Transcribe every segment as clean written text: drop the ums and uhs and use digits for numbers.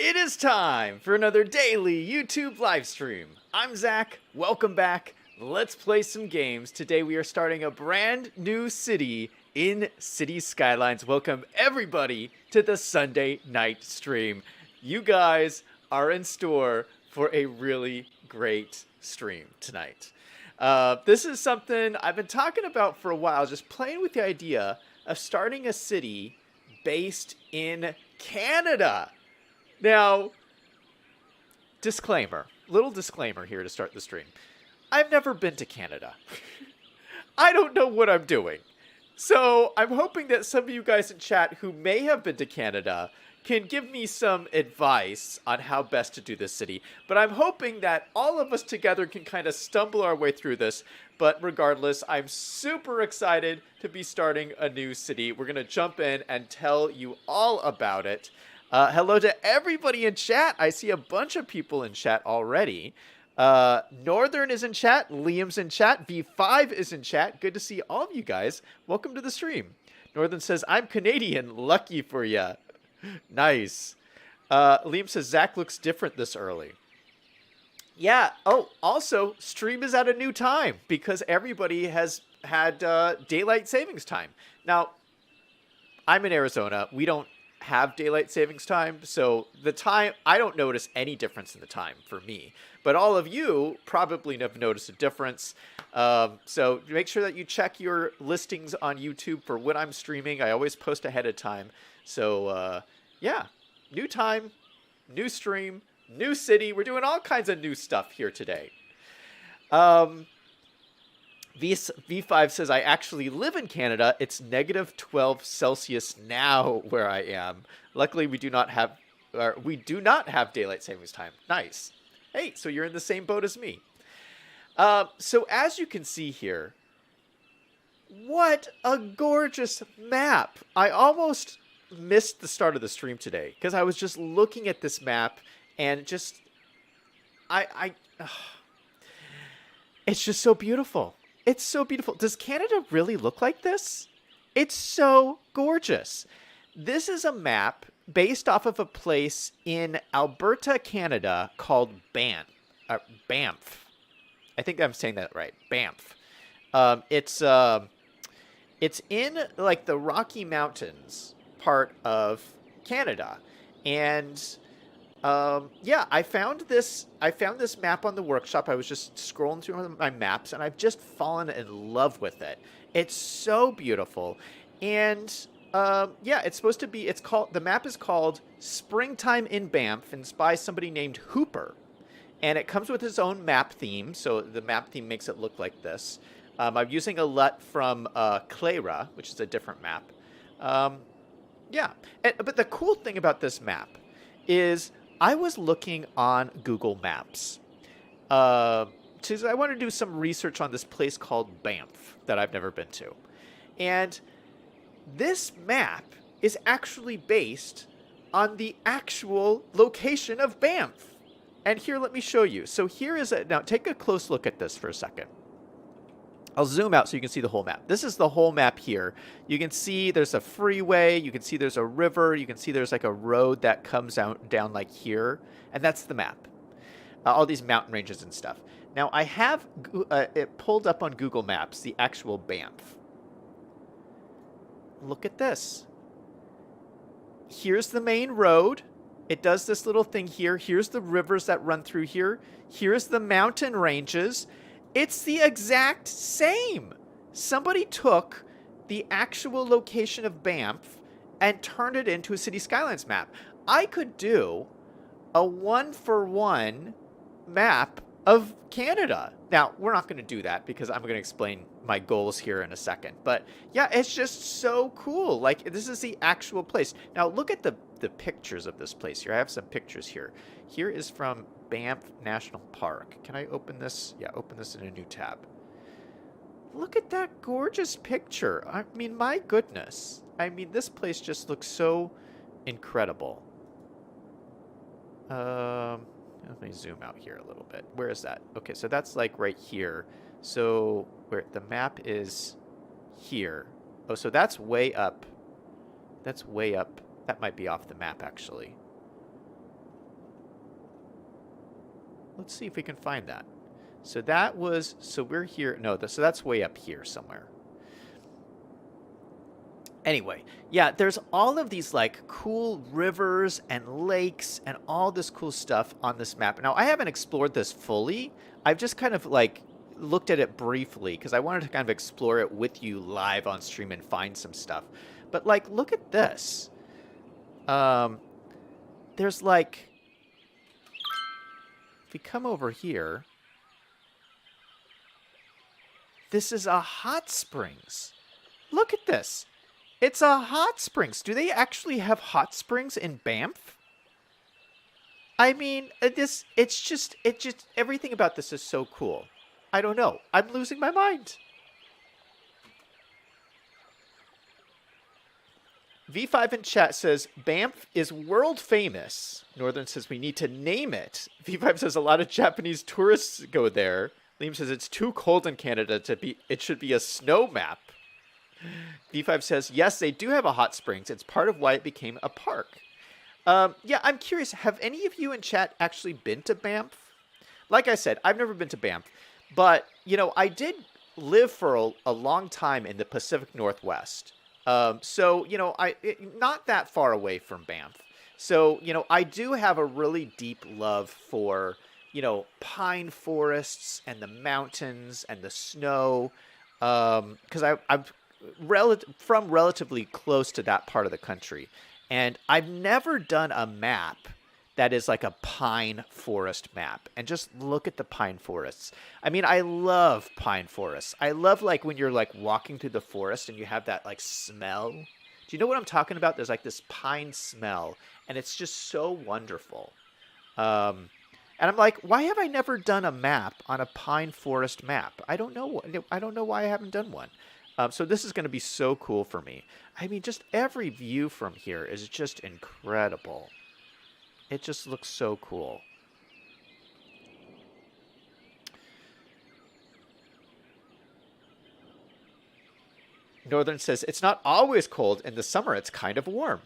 It is time for another daily YouTube live stream. I'm Zach. Welcome back. Let's play some games. Today we are starting a brand new city in City Skylines. Welcome everybody to the Sunday night stream. You guys are in store for a really great stream tonight. This is something I've been talking about for a while, just playing with the idea of starting a city based in Canada. Now, little disclaimer here to start the stream. I've never been to Canada. I don't know what I'm doing. So I'm hoping that some of you guys in chat who may have been to Canada can give me some advice on how best to do this city. But I'm hoping that all of us together can kind of stumble our way through this. But regardless, I'm super excited to be starting a new city. We're going to jump in and tell you all about it. Hello to everybody in chat. I see a bunch of people in chat already. Northern is in chat. Liam's in chat. V5 is in chat. Good to see all of you guys. Welcome to the stream. Northern says, I'm Canadian. Lucky for ya. Nice. Liam says, Zach looks different this early. Yeah. Oh, also, stream is at a new time because everybody has had daylight savings time. Now, I'm in Arizona. We don't have daylight savings time, so the time, I don't notice any difference in the time for me, but all of you probably have noticed a difference. So make sure that you check your listings on YouTube for when I'm streaming. I always post ahead of time. So yeah, new time, new stream, new city. We're doing all kinds of new stuff here today. V5 says, I actually live in Canada. It's negative 12 Celsius now where I am. Luckily, we do not have daylight savings time. Nice. Hey, so you're in the same boat as me. So as you can see here, what a gorgeous map. I almost missed the start of the stream today because I was just looking at this map and just, it's just so beautiful. It's so beautiful. Does Canada really look like this? It's so gorgeous. This is a map based off of a place in Alberta, Canada called Banff. I think I'm saying that right. Banff. It's in like the Rocky Mountains part of Canada. And yeah, I found this map on the workshop. I was just scrolling through my maps and I've just fallen in love with it. It's so beautiful. And yeah, the map is called Springtime in Banff, and it's by somebody named Hooper. And it comes with its own map theme. So the map theme makes it look like this. I'm using a LUT from Cleyra, which is a different map. Yeah, but the cool thing about this map is I was looking on Google Maps. I want to do some research on this place called Banff that I've never been to. And this map is actually based on the actual location of Banff. And here, let me show you. So here is now take a close look at this for a second. I'll zoom out so you can see the whole map. This is the whole map here. You can see there's a freeway. You can see there's a river. You can see there's like a road that comes out down like here. And that's the map. All these mountain ranges and stuff. Now, I have it pulled up on Google Maps, the actual Banff. Look at this. Here's the main road. It does this little thing here. Here's the rivers that run through here. Here's the mountain ranges. It's the exact same. Somebody took the actual location of Banff and turned it into a City Skylines map. I could do a 1-for-1 map of Canada. Now, we're not going to do that because I'm going to explain my goals here in a second. But yeah, it's just so cool. Like, this is the actual place. Now, look at the pictures of this place here. I have some pictures here. Here is from Banff National Park. Can I open this? Yeah, open this in a new tab. Look at that gorgeous picture. I mean, my goodness. I mean, this place just looks so incredible. Let me zoom out here a little bit. Where is that? Okay, so that's like right here. So where the map is here. Oh, so that's way up. That's way up. That might be off the map, actually. Let's see if we can find that. So that was, so we're here. No, so that's way up here somewhere. Anyway, yeah, there's all of these like cool rivers and lakes and all this cool stuff on this map. Now, I haven't explored this fully. I've just kind of like looked at it briefly because I wanted to kind of explore it with you live on stream and find some stuff. But like, look at this. There's like, if we come over here, this is a hot springs. Look at this. It's a hot springs. Do they actually have hot springs in Banff? I mean, it's just, everything about this is so cool. I don't know. I'm losing my mind. V5 in chat says, Banff is world famous. Northern says, we need to name it. V5 says, a lot of Japanese tourists go there. Liam says, it's too cold in Canada to be, it should be a snow map. V5 says, yes, they do have a hot springs. It's part of why it became a park. Yeah, I'm curious. Have any of you in chat actually been to Banff? Like I said, I've never been to Banff. But, you know, I did live for a long time in the Pacific Northwest. So, you know, not that far away from Banff. So, you know, I do have a really deep love for, you know, pine forests and the mountains and the snow. Because I'm from relatively close to that part of the country. And I've never done a map that is like a pine forest map. And just look at the pine forests. I mean, I love pine forests. I love like when you're like walking through the forest and you have that like smell. Do you know what I'm talking about? There's like this pine smell and it's just so wonderful. And I'm like, why have I never done a map on a pine forest map? I don't know. I don't know why I haven't done one. So this is going to be so cool for me. I mean, just every view from here is just incredible. It just looks so cool. Northern says, it's not always cold. In the summer, it's kind of warm.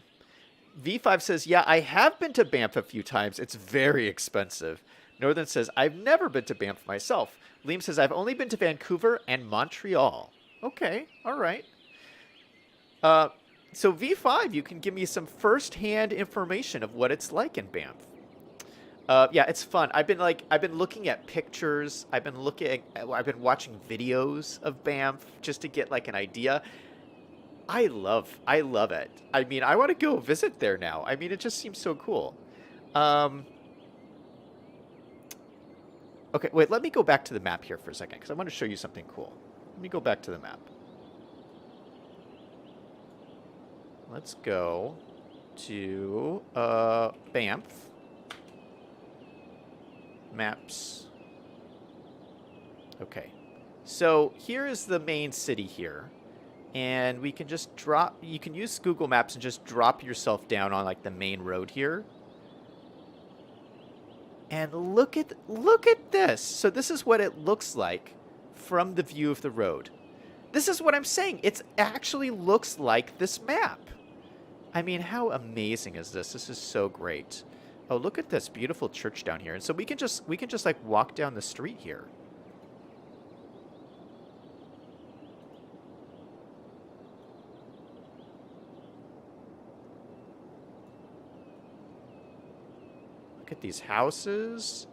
V5 says, yeah, I have been to Banff a few times. It's very expensive. Northern says, I've never been to Banff myself. Liam says, I've only been to Vancouver and Montreal. Okay, all right. So V5, you can give me some first-hand information of what it's like in Banff. Yeah, it's fun. I've been looking at pictures. I've been watching videos of Banff just to get like an idea. I love it. I mean, I want to go visit there now. I mean, it just seems so cool. Okay, wait, let me go back to the map here for a second because I want to show you something cool. Let me go back to the map. Let's go to Banff. Maps. Okay. So here is the main city here. And we can just drop, you can use Google Maps and just drop yourself down on like the main road here. And look at this. So this is what it looks like from the view of the road. This is what I'm saying. It actually looks like this map. I mean, how amazing is this? This is so great. Oh, look at this beautiful church down here. And so we can just like walk down the street here. Look at these houses.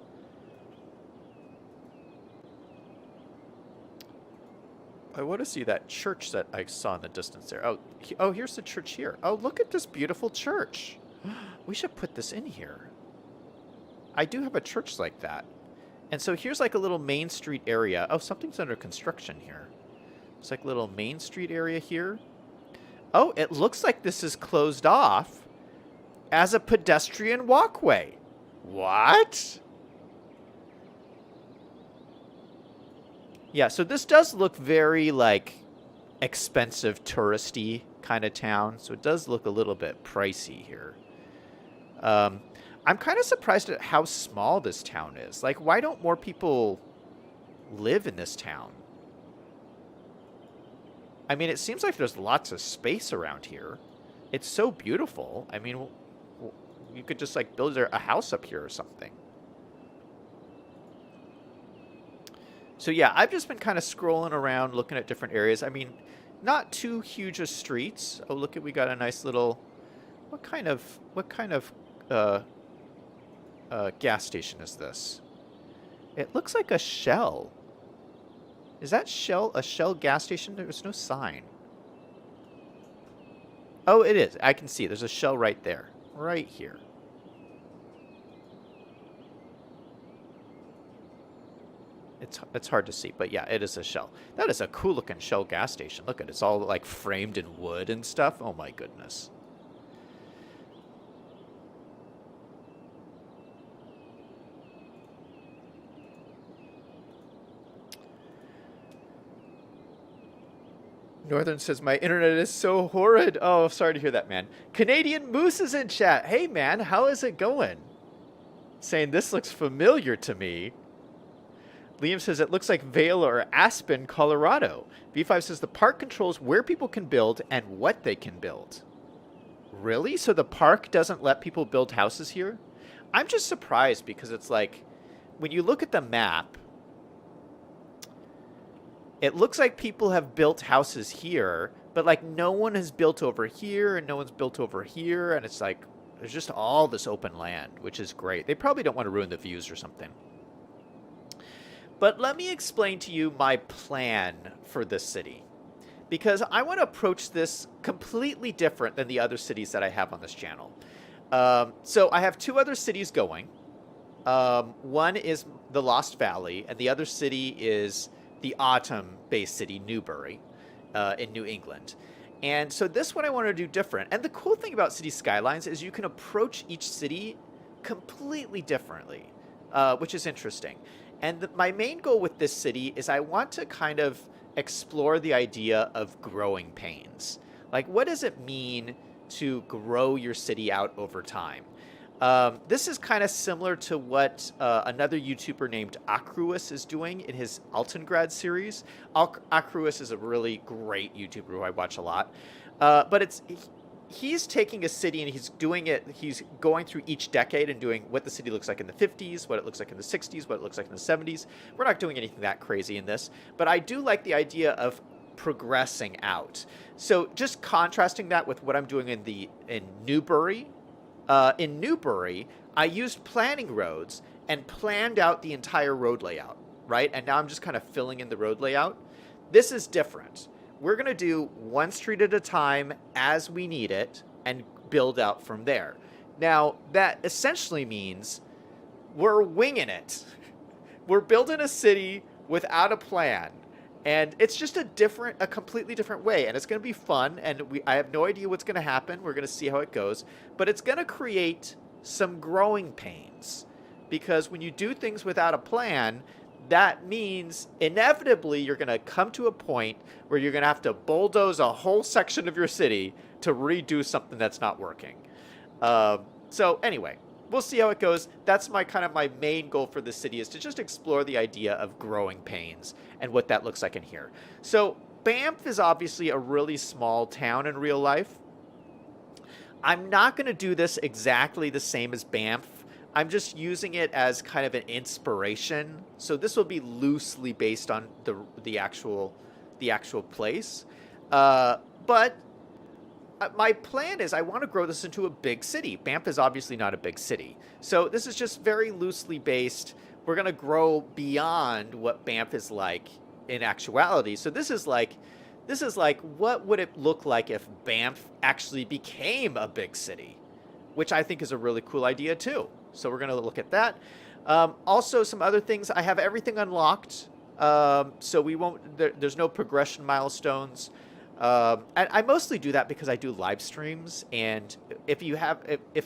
I want to see that church that I saw in the distance there. Oh, here's the church here. Oh, look at this beautiful church. We should put this in here. I do have a church like that. And so here's like a little Main Street area. Oh, something's under construction here. It's like a little Main Street area here. Oh, it looks like this is closed off as a pedestrian walkway. What? Yeah, so this does look very, like, expensive, touristy kind of town. So it does look a little bit pricey here. I'm kind of surprised at how small this town is. Like, why don't more people live in this town? I mean, it seems like there's lots of space around here. It's so beautiful. I mean, you could just, like, build a house up here or something. So yeah, I've just been kind of scrolling around, looking at different areas. I mean, not too huge of streets. Oh, look at, we got a nice little. What kind of uh, gas station is this? It looks like a Shell. Is that Shell a Shell gas station? There's no sign. Oh, it is. I can see. There's a Shell right there, right here. It's hard to see, but yeah, it is a Shell. That is a cool looking Shell gas station. Look at it. It's all like framed in wood and stuff. Oh my goodness. Northern says, my internet is so horrid. Oh, sorry to hear that, man. Canadian Moose is in chat. Hey, man, how is it going? Saying, this looks familiar to me. Liam says, it looks like Vail or Aspen, Colorado. V5 says, the park controls where people can build and what they can build. Really? So the park doesn't let people build houses here? I'm just surprised because it's like, when you look at the map, it looks like people have built houses here, but like no one has built over here and no one's built over here. And it's like, there's just all this open land, which is great. They probably don't want to ruin the views or something. But let me explain to you my plan for this city, because I want to approach this completely different than the other cities that I have on this channel. So I have two other cities going. One is the Lost Valley, and the other city is the autumn-based city, Newbury, in New England. And so this one I want to do different. And the cool thing about City Skylines is you can approach each city completely differently, which is interesting. And my main goal with this city is I want to kind of explore the idea of growing pains. Like, what does it mean to grow your city out over time? This is kind of similar to what another YouTuber named Acruus is doing in his Altengrad series. Acruus is a really great YouTuber who I watch a lot. But he's taking a city and he's going through each decade and doing what the city looks like in the 50s, what it looks like in the 60s, what it looks like in the 70s. We're not doing anything that crazy in this, but I do like the idea of progressing out. So just contrasting that with what I'm doing in Newbury. In Newbury, I used planning roads and planned out the entire road layout, right? And now I'm just kind of filling in the road layout. This is different. We're going to do one street at a time as we need it and build out from there. Now, that essentially means we're winging it. We're building a city without a plan. And it's just a completely different way. And it's going to be fun. And I have no idea what's going to happen. We're going to see how it goes. But it's going to create some growing pains. Because when you do things without a plan, that means inevitably you're going to come to a point where you're going to have to bulldoze a whole section of your city to redo something that's not working. So anyway, we'll see how it goes. That's my main goal for the city, is to just explore the idea of growing pains and what that looks like in here. So Banff is obviously a really small town in real life. I'm not going to do this exactly the same as Banff. I'm just using it as kind of an inspiration. So this will be loosely based on the actual place. But my plan is I want to grow this into a big city. Banff is obviously not a big city. So this is just very loosely based. We're going to grow beyond what Banff is like in actuality. So this is like, what would it look like if Banff actually became a big city? Which I think is a really cool idea too. So we're going to look at that. Also, some other things. I have everything unlocked. So we won't, there's no progression milestones. And I mostly do that because I do live streams, and if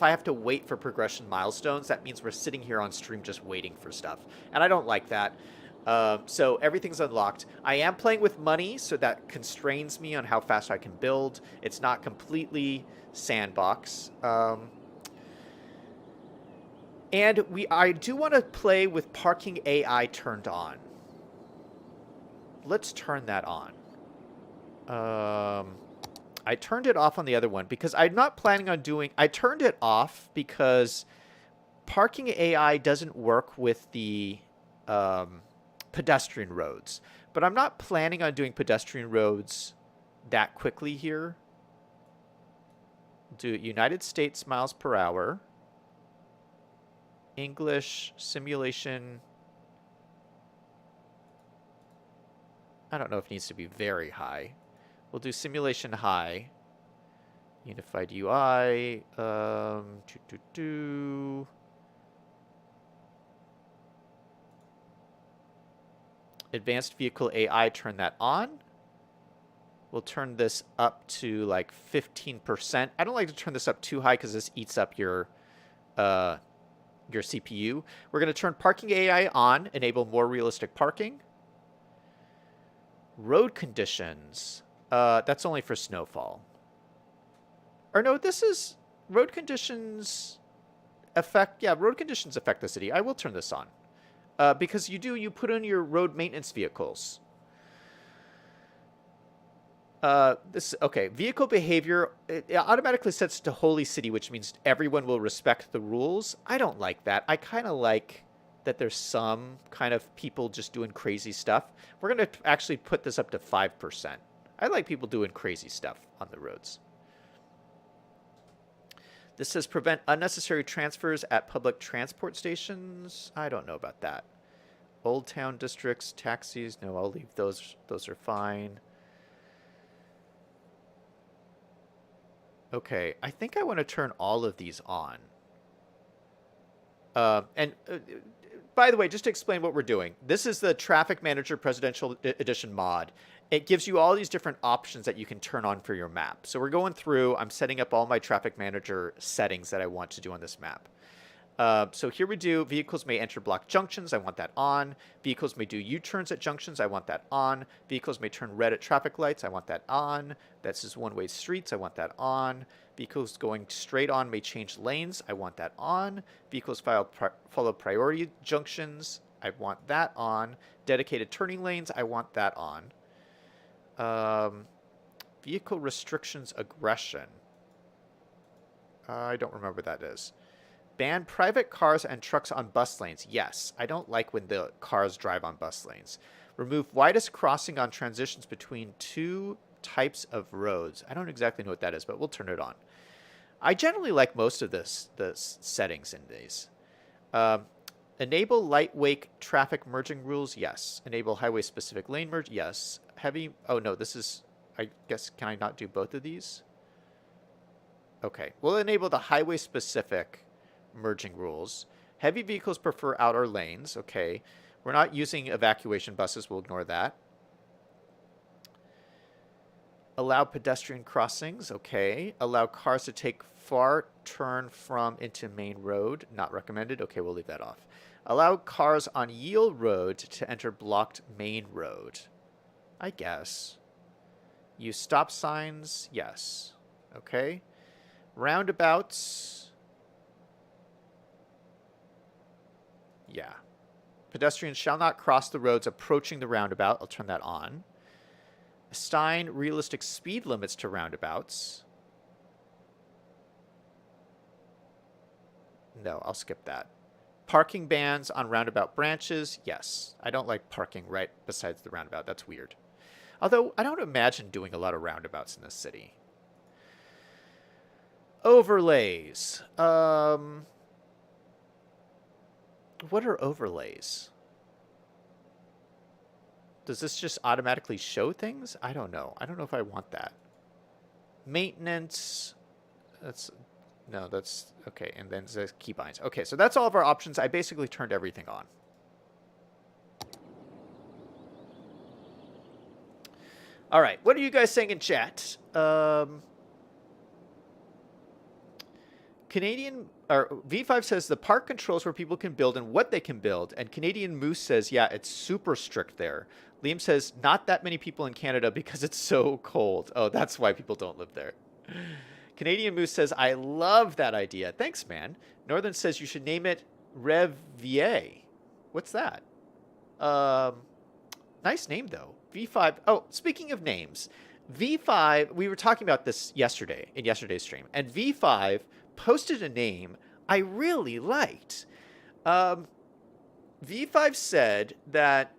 I have to wait for progression milestones, that means we're sitting here on stream just waiting for stuff, and I don't like that. So everything's unlocked. I am playing with money, so that constrains me on how fast I can build. It's not completely sandbox. And I do want to play with parking AI turned on. Let's turn that on. I turned it off on the other one because I'm not planning on I turned it off because parking AI doesn't work with the pedestrian roads. But I'm not planning on doing pedestrian roads that quickly here. Do United States miles per hour. English simulation. I don't know if it needs to be very high. We'll do simulation high. Unified UI. Advanced vehicle AI, turn that on. We'll turn this up to like 15%. I don't like to turn this up too high because this eats up your CPU. We're going to turn parking AI on, enable more realistic parking. Road conditions. That's only for snowfall. Or no, this is road conditions affect. Yeah, road conditions affect the city. I will turn this on because you put in your road maintenance vehicles. Okay. Vehicle behavior, it automatically sets to holy city, which means everyone will respect the rules. I don't like that. I kind of like that there's some kind of people just doing crazy stuff. We're going to actually put this up to 5%. I like people doing crazy stuff on the roads. This says prevent unnecessary transfers at public transport stations. I don't know about that. Old town districts, taxis. No, I'll leave those. Those are fine. Okay, I think I want to turn all of these on. By the way, just to explain what we're doing, this is the Traffic Manager Presidential Edition mod. It gives you all these different options that you can turn on for your map. So we're going through, I'm setting up all my Traffic Manager settings that I want to do on this map. So here we do, vehicles may enter blocked junctions, I want that on. Vehicles may do U-turns at junctions, I want that on. Vehicles may turn red at traffic lights, I want that on. This is one-way streets, I want that on. Vehicles going straight on may change lanes, I want that on. Vehicles follow priority junctions, I want that on. Dedicated turning lanes, I want that on. Vehicle restrictions aggression. I don't remember what that is. Ban private cars and trucks on bus lanes. Yes, I don't like when the cars drive on bus lanes. Remove widest crossing on transitions between two types of roads. I don't exactly know what that is, but we'll turn it on. I generally like most of the settings in these. Enable lightweight traffic merging rules. Yes. Enable highway specific lane merge. Yes. Heavy. Oh no, this is, I guess, can I not do both of these? Okay. We'll enable the highway specific merging rules. Heavy vehicles prefer outer lanes. Okay. We're not using evacuation buses. We'll ignore that. Allow pedestrian crossings. Okay. Allow cars to take far turn from into main road. Not recommended. Okay, we'll leave that off. Allow cars on yield road to enter blocked main road. I guess. Use stop signs. Yes. Okay. Roundabouts. Yeah. Pedestrians shall not cross the roads approaching the roundabout. I'll turn that on. Assign realistic speed limits to roundabouts. No, I'll skip that. Parking bans on roundabout branches. Yes. I don't like parking right besides the roundabout. That's weird. Although, I don't imagine doing a lot of roundabouts in this city. Overlays. What are overlays? Does this just automatically show things? I don't know. I don't know if I want that. Maintenance. That's okay. And then the keybinds. Okay, so that's all of our options. I basically turned everything on. All right, what are you guys saying in chat? Canadian or V5 says the park controls where people can build and what they can build, and Canadian Moose says, yeah, it's super strict there. Liam says not that many people in Canada because it's so cold. Oh, that's why people don't live there. Canadian Moose says, I love that idea. Thanks, man. Northern says you should name it Revier. What's that? Nice name, though. V5. Oh, speaking of names, V5, we were talking about this yesterday, in yesterday's stream, and V5 posted a name I really liked. V5 said that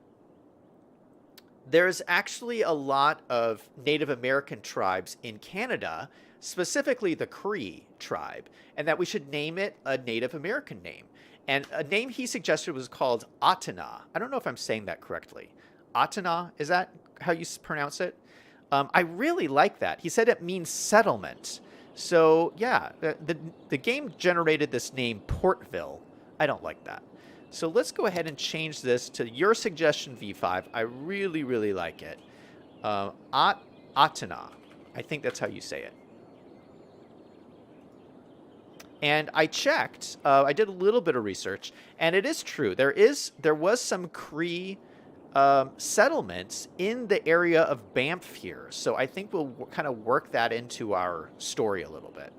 There's actually a lot of Native American tribes in Canada, specifically the Cree tribe, and that we should name it a Native American name. And a name he suggested was called Atana. I don't know if I'm saying that correctly. Atana, is that how you pronounce it? I really like that. He said it means settlement. So yeah, the game generated this name Portville. I don't like that. So let's go ahead and change this to your suggestion, V5. I really, really like it. Atana. I think that's how you say it. And I checked. I did a little bit of research, and it is true. There was some Cree settlements in the area of Banff here. So I think we'll kind of work that into our story a little bit.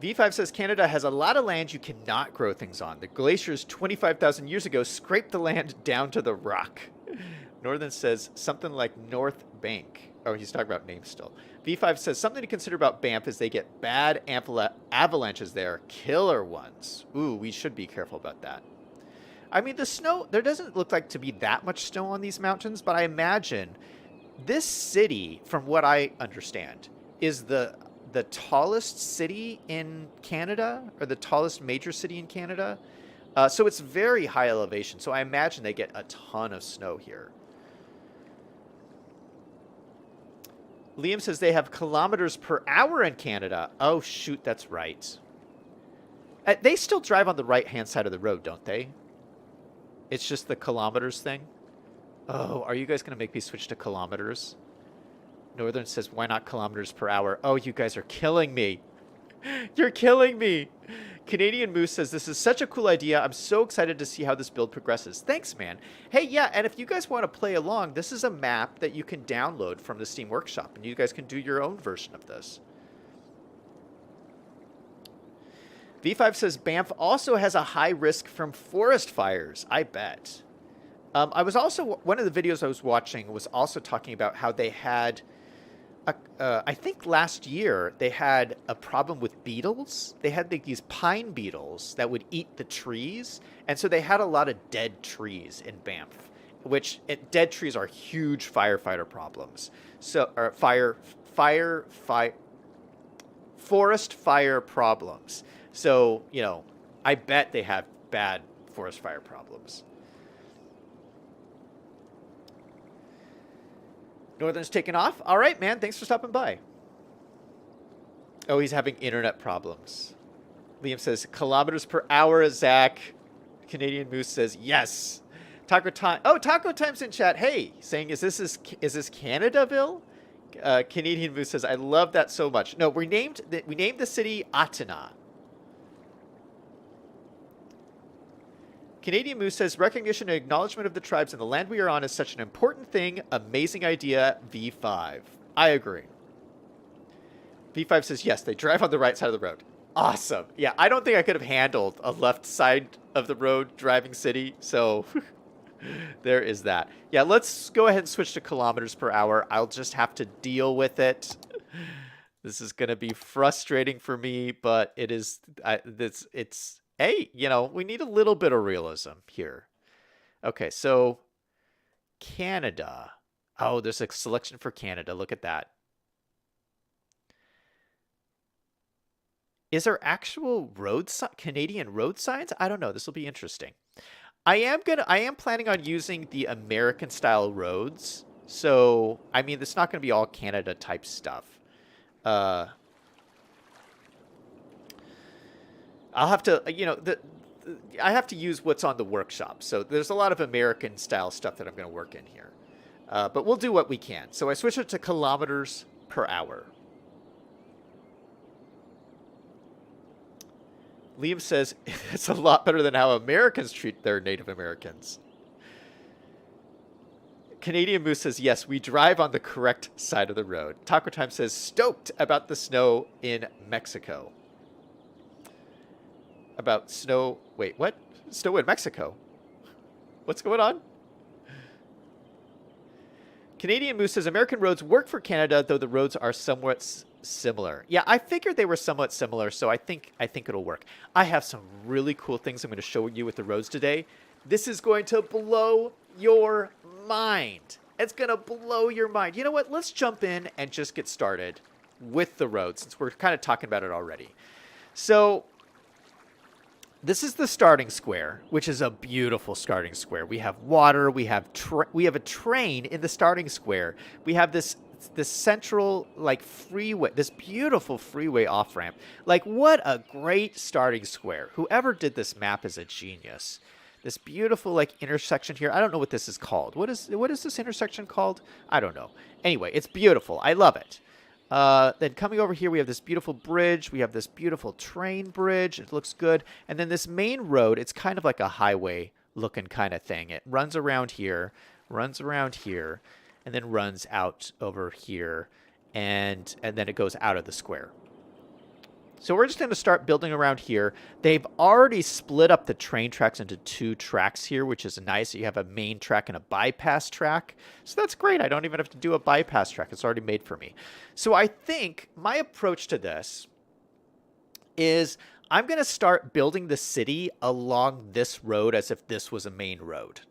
V5 says Canada has a lot of land you cannot grow things on. The glaciers 25,000 years ago scraped the land down to the rock. Northern says something like North Bank. Oh, he's talking about names still. V5 says something to consider about Banff is they get bad avalanches there. Killer ones. Ooh, we should be careful about that. I mean, the snow, there doesn't look like to be that much snow on these mountains, but I imagine this city, from what I understand, is the tallest city in Canada, or the tallest major city in Canada. So it's very high elevation. So I imagine they get a ton of snow here. Liam says they have kilometers per hour in Canada. Oh, shoot, that's right. They still drive on the right-hand side of the road, don't they? It's just the kilometers thing. Oh, are you guys going to make me switch to kilometers? Northern says, why not kilometers per hour? Oh, you guys are killing me. You're killing me. Canadian Moose says, this is such a cool idea. I'm so excited to see how this build progresses. Thanks, man. Hey, yeah, and if you guys want to play along, this is a map that you can download from the Steam Workshop, and you guys can do your own version of this. V5 says, Banff also has a high risk from forest fires. I bet. I was also, one of the videos I was watching was also talking about how they had, I think last year, they had a problem with beetles. They had these pine beetles that would eat the trees. And so they had a lot of dead trees in Banff, which dead trees are huge firefighter problems. So, or forest fire problems. So, you know, I bet they have bad forest fire problems. Northern's taken off. All right, man. Thanks for stopping by. Oh, he's having internet problems. Liam says, kilometers per hour, Zach. Canadian Moose says, yes. Taco Time. Oh, Taco Time's in chat. Hey, saying, is this Canadaville? Canadian Moose says, I love that so much. No, we named the city Atana. Canadian Moose says, recognition and acknowledgement of the tribes and the land we are on is such an important thing. Amazing idea, V5. I agree. V5 says, yes, they drive on the right side of the road. Awesome. Yeah, I don't think I could have handled a left side of the road driving city, so there is that. Yeah, let's go ahead and switch to kilometers per hour. I'll just have to deal with it. This is going to be frustrating for me, but it is, hey, you know, we need a little bit of realism here. Okay, so Canada. Oh, there's a selection for Canada. Look at that. Is there actual Canadian road signs? I don't know. This will be interesting. I am planning on using the American style roads. So, I mean, it's not going to be all Canada type stuff. I'll have to, you know, I have to use what's on the workshop. So there's a lot of American style stuff that I'm going to work in here. But we'll do what we can. So I switch it to kilometers per hour. Liam says, it's a lot better than how Americans treat their Native Americans. Canadian Moose says, yes, we drive on the correct side of the road. Taco Time says, stoked about the snow in Mexico. About snow. Wait, what? Snow in Mexico. What's going on? Canadian Moose says American roads work for Canada, though the roads are somewhat similar. Yeah, I figured they were somewhat similar, so I think it'll work. I have some really cool things I'm going to show you with the roads today. This is going to blow your mind. It's going to blow your mind. You know what? Let's jump in and just get started with the road since we're kind of talking about it already. So this is the starting square, which is a beautiful starting square. We have water. We have a train in the starting square. We have this central like freeway, this beautiful freeway off ramp. Like, what a great starting square! Whoever did this map is a genius. This beautiful like intersection here. I don't know what this is called. What is this intersection called? I don't know. Anyway, it's beautiful. I love it. Then coming over here, we have this beautiful bridge. We have this beautiful train bridge. It looks good. And then this main road, it's kind of like a highway looking kind of thing. It runs around here, and then runs out over here, and then it goes out of the square. So we're just going to start building around here. They've already split up the train tracks into 2 tracks here, which is nice. You have a main track and a bypass track. So that's great. I don't even have to do a bypass track. It's already made for me. So I think my approach to this is I'm going to start building the city along this road as if this was a main road.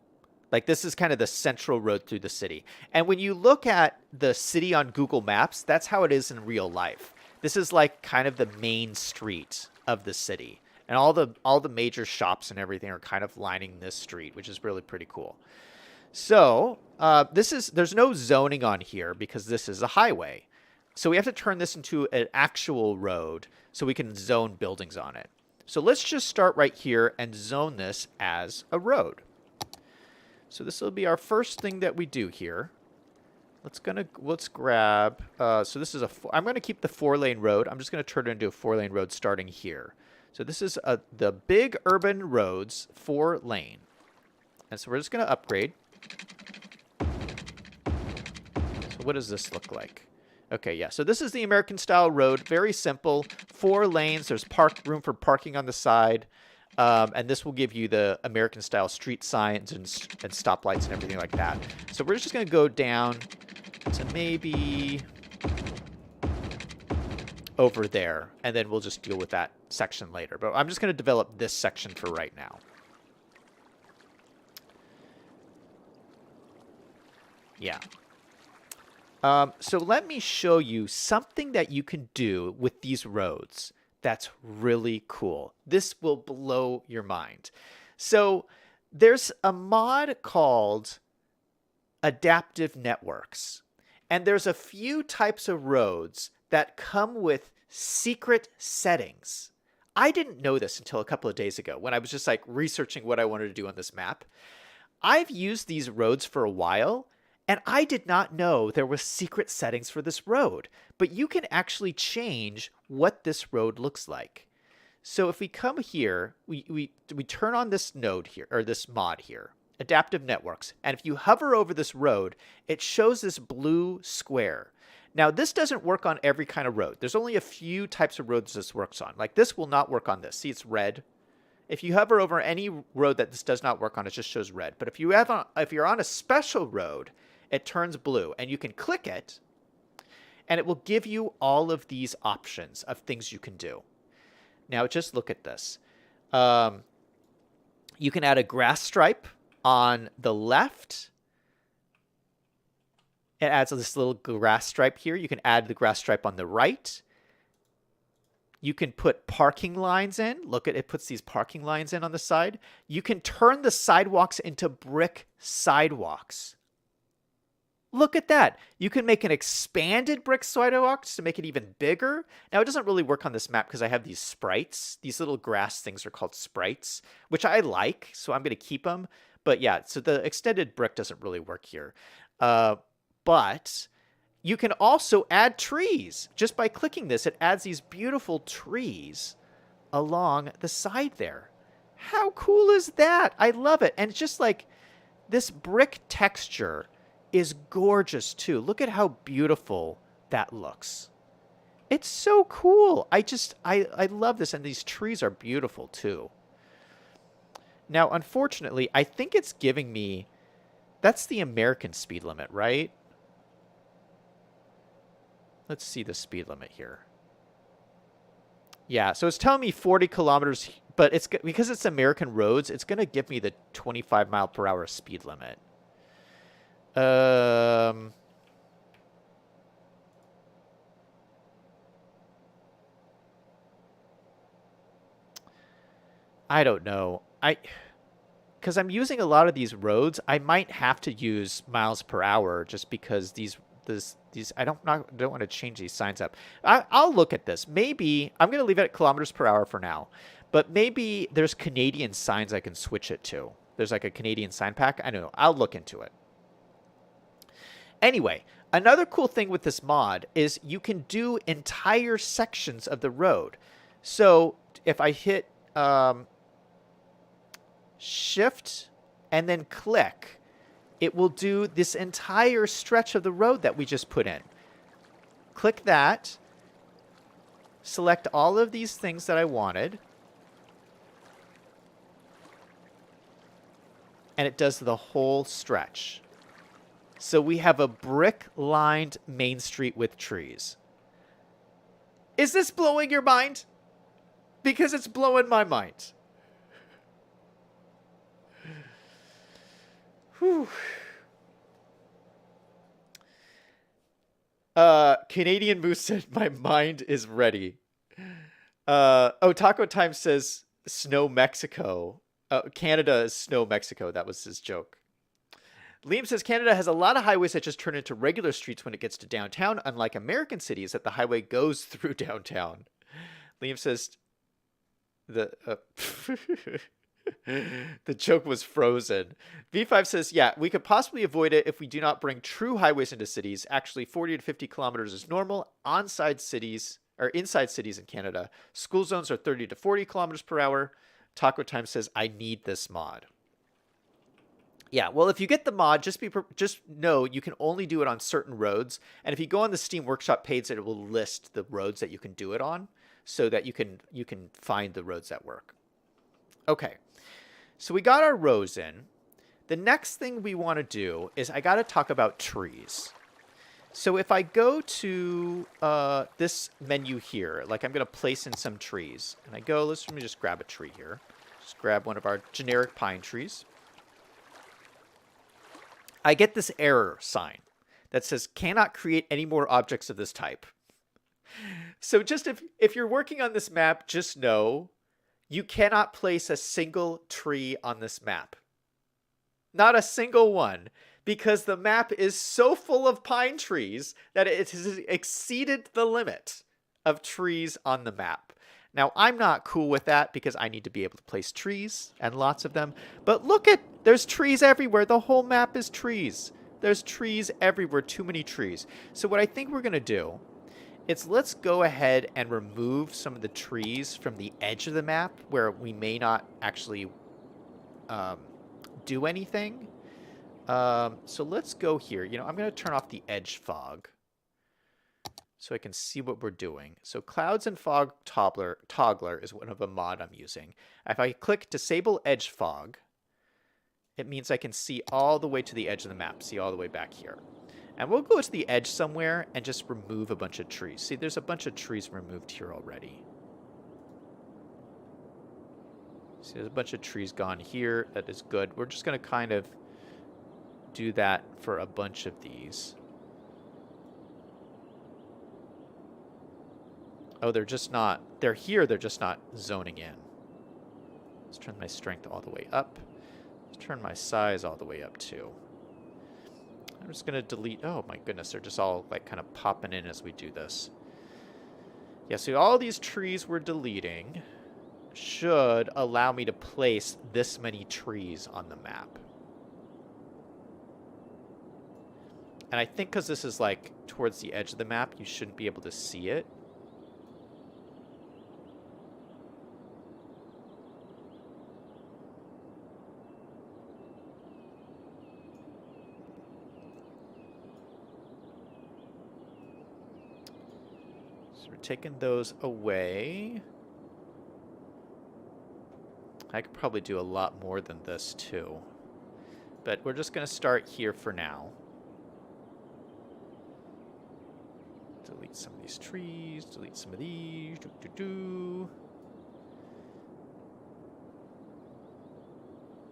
Like, this is kind of the central road through the city. And when you look at the city on Google Maps, that's how it is in real life. This is like kind of the main street of the city. And all the major shops and everything are kind of lining this street, which is really pretty cool. So there's no zoning on here because this is a highway. So we have to turn this into an actual road so we can zone buildings on it. So let's just start right here and zone this as a road. So this will be our first thing that we do here. Let's grab, so this is I'm going to keep the 4-lane road. I'm just going to turn it into a 4-lane road starting here. So this is the big urban roads 4-lane. And so we're just going to upgrade. So what does this look like? Okay, yeah. So this is the American style road. Very simple. 4 lanes. There's room for parking on the side. And this will give you the American style street signs and stoplights and everything like that. So we're just going to go down to maybe over there, and then we'll just deal with that section later. But I'm just going to develop this section for right now. Yeah. So let me show you something that you can do with these roads that's really cool. This will blow your mind. So there's a mod called Adaptive Networks. And there's a few types of roads that come with secret settings. I didn't know this until a couple of days ago when I was just like researching what I wanted to do on this map. I've used these roads for a while, and I did not know there were secret settings for this road. But you can actually change what this road looks like. So if we come here, we turn on this node here, or this mod here. Adaptive Networks. And if you hover over this road, it shows this blue square. Now, this doesn't work on every kind of road. There's only a few types of roads this works on. Like, this will not work on this. See, it's red. If you hover over any road that this does not work on, it just shows red. But if you're on a special road, it turns blue. And you can click it, and it will give you all of these options of things you can do. Now, just look at this. You can add a grass stripe on the left. It adds this little grass stripe here. You can add the grass stripe on the right. You can put parking lines in. Look at it, puts these parking lines in on the side. You can turn the sidewalks into brick sidewalks. Look at that. You can make an expanded brick sidewalks to make it even bigger. Now, it doesn't really work on this map because I have these sprites. These little grass things are called sprites, which I like, so I'm going to keep them. But yeah, so the extended brick doesn't really work here. But you can also add trees. Just by clicking this, it adds these beautiful trees along the side there. How cool is that? I love it. And just like this brick texture is gorgeous too. Look at how beautiful that looks. It's so cool. I love this. And these trees are beautiful too. Now, unfortunately, I think it's giving me, that's the American speed limit, right? Let's see the speed limit here. Yeah, so it's telling me 40 kilometers, but it's because it's American roads, it's going to give me the 25 mile per hour speed limit. I don't know. Because I'm using a lot of these roads, I might have to use miles per hour just because these I don't want to change these signs up. I'll look at this. Maybe I'm going to leave it at kilometers per hour for now, but maybe there's Canadian signs I can switch it to. There's like a Canadian sign pack. I don't know. I'll look into it. Anyway, another cool thing with this mod is you can do entire sections of the road. So if I hit Shift and then click, it will do this entire stretch of the road that we just put in. Click that, select all of these things that I wanted, and it does the whole stretch. So we have a brick-lined main street with trees. Is this blowing your mind? Because it's blowing my mind. Whew. Canadian Moose said, my mind is ready. Oh, Taco Time says, Snow Mexico. Canada is Snow Mexico. That was his joke. Liam says, Canada has a lot of highways that just turn into regular streets when it gets to downtown, unlike American cities that the highway goes through downtown. Liam says, the joke was frozen. V5 says, yeah, we could possibly avoid it if we do not bring true highways into cities. Actually, 40 to 50 kilometers is normal. Inside cities in Canada. School zones are 30 to 40 kilometers per hour. Taco Time says, I need this mod. Yeah, well, if you get the mod, just know you can only do it on certain roads. And if you go on the Steam Workshop page, it will list the roads that you can do it on so that you can find the roads that work. Okay. So we got our rows in. The next thing we want to do is I got to talk about trees. So if I go to this menu here, like I'm going to place in some trees. And I go, let me just grab a tree here. Just grab one of our generic pine trees. I get this error sign that says cannot create any more objects of this type. So just if you're working on this map, just know you cannot place a single tree on this map. Not a single one, because the map is so full of pine trees that it has exceeded the limit of trees on the map. Now, I'm not cool with that because I need to be able to place trees, and lots of them. But there's trees everywhere. The whole map is trees. There's trees everywhere, too many trees. So what I think we're going to do is let's go ahead and remove some of the trees from the edge of the map where we may not actually do anything. So let's go here. I'm going to turn off the edge fog so I can see what we're doing. So Clouds and Fog Toggler is one of a mod I'm using. If I click Disable Edge Fog, it means I can see all the way to the edge of the map, see all the way back here. And we'll go to the edge somewhere and just remove a bunch of trees. See, there's a bunch of trees removed here already. See, there's a bunch of trees gone here. That is good. We're just going to kind of do that for a bunch of these. Oh, they're here, they're just not zoning in. Let's turn my strength all the way up. Let's turn my size all the way up too. I'm just going to delete, oh my goodness, they're just all like kind of popping in as we do this. Yeah, so all these trees we're deleting should allow me to place this many trees on the map. And I think because this is like towards the edge of the map, you shouldn't be able to see it. So we're taking those away. I could probably do a lot more than this too. But we're just going to start here for now. delete some of these trees, delete some of these.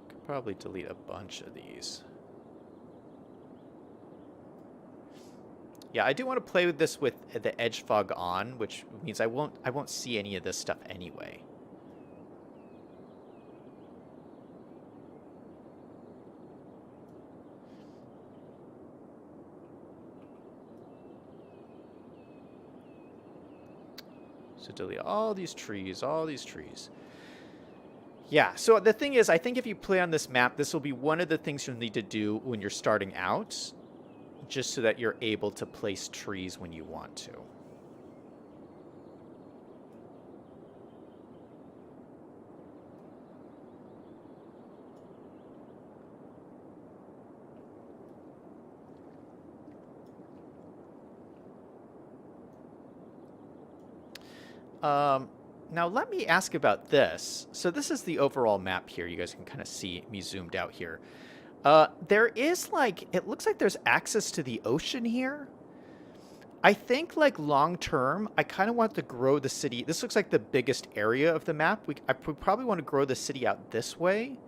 Could probably delete a bunch of these. Yeah, I do want to play with this with the edge fog on, which means I won't see any of this stuff anyway. So delete all these trees, all these trees. Yeah, so the thing is, I think if you play on this map, this will be one of the things you'll need to do when you're starting out, just so that you're able to place trees when you want to. Now let me ask about this. So this is the overall map here. You guys can kind of see me zoomed out here. There is like, it looks like there's access to the ocean here. I think like long term, I kind of want to grow the city. This looks like the biggest area of the map. I probably want to grow the city out this way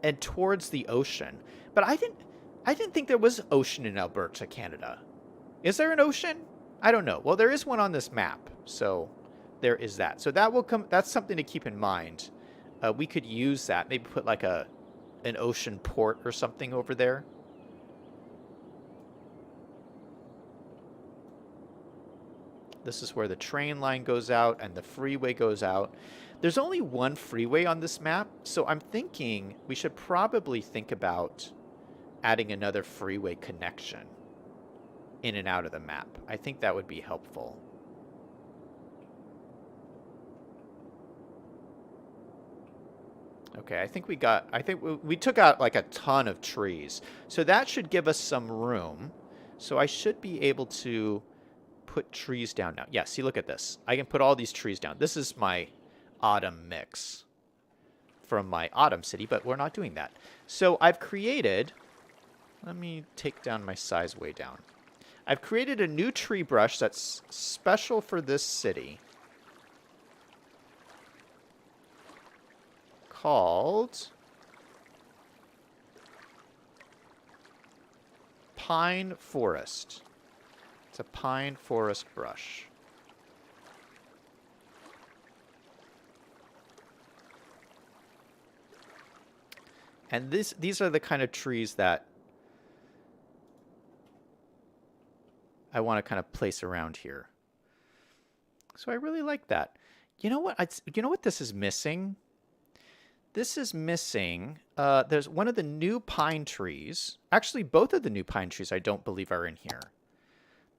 and towards the ocean. But I didn't think there was ocean in Alberta, Canada. Is there an ocean? I don't know. Well, there is one on this map, so there is that. So that will come. That's something to keep in mind. We could use that. Maybe put like an ocean port or something over there. This is where the train line goes out and the freeway goes out. There's only one freeway on this map, so I'm thinking we should probably think about adding another freeway connection in and out of the map. I think that would be helpful. Okay, I think we took out like a ton of trees. So that should give us some room. So I should be able to put trees down now. Yeah, see, look at this. I can put all these trees down. This is my autumn mix from my autumn city, but we're not doing that. So I've created, let me take down my size way down. I've created a new tree brush that's special for this city, called Pine Forest. It's a pine forest brush. And these are the kind of trees that I want to kind of place around here. So I really like that. You know what? You know what this is missing? This is missing. There's one of the new pine trees. Actually, both of the new pine trees I don't believe are in here.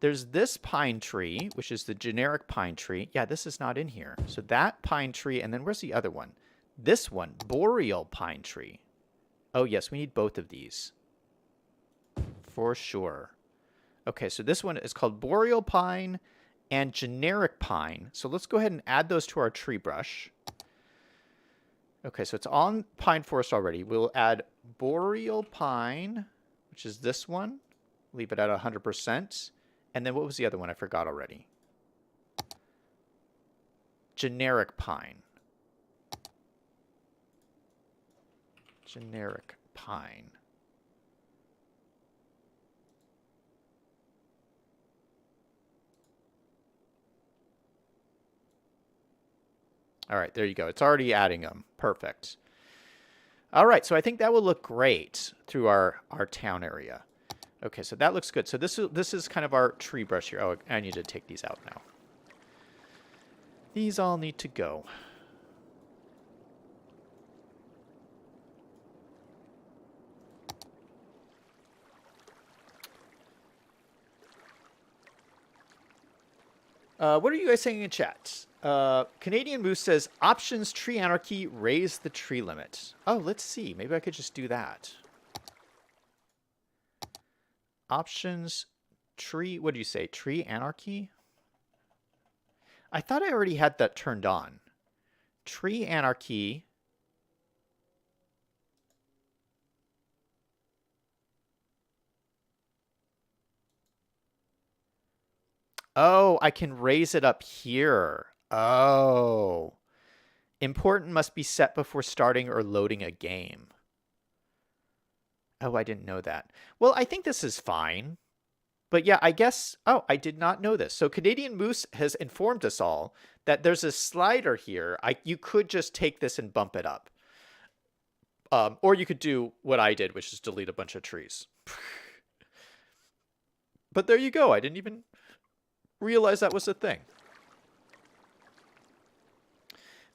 There's this pine tree, which is the generic pine tree. Yeah, this is not in here. So that pine tree, and then where's the other one? This one, boreal pine tree. Oh, yes, we need both of these. For sure. Okay, so this one is called boreal pine and generic pine. So let's go ahead and add those to our tree brush. Okay, so it's on pine forest already. We'll add boreal pine, which is this one. Leave it at 100%. And then what was the other one? I forgot already. Generic pine. Generic pine. All right, there you go. It's already adding them. Perfect. All right, so I think that will look great through our town area. Okay, so that looks good. So this is kind of our tree brush here. Oh, I need to take these out now. These all need to go. What are you guys saying in chat? Canadian Moose says, options tree anarchy, raise the tree limit. Oh, let's see. Maybe I could just do that. Options tree, what do you say? Tree anarchy? I thought I already had that turned on. Tree anarchy. Oh, I can raise it up here. Oh. Important must be set before starting or loading a game. Oh, I didn't know that. Well, I think this is fine. But yeah, I guess, oh, I did not know this. So Canadian Moose has informed us all that there's a slider here. You could just take this and bump it up. Or you could do what I did, which is delete a bunch of trees. But there you go. I didn't even realize that was a thing.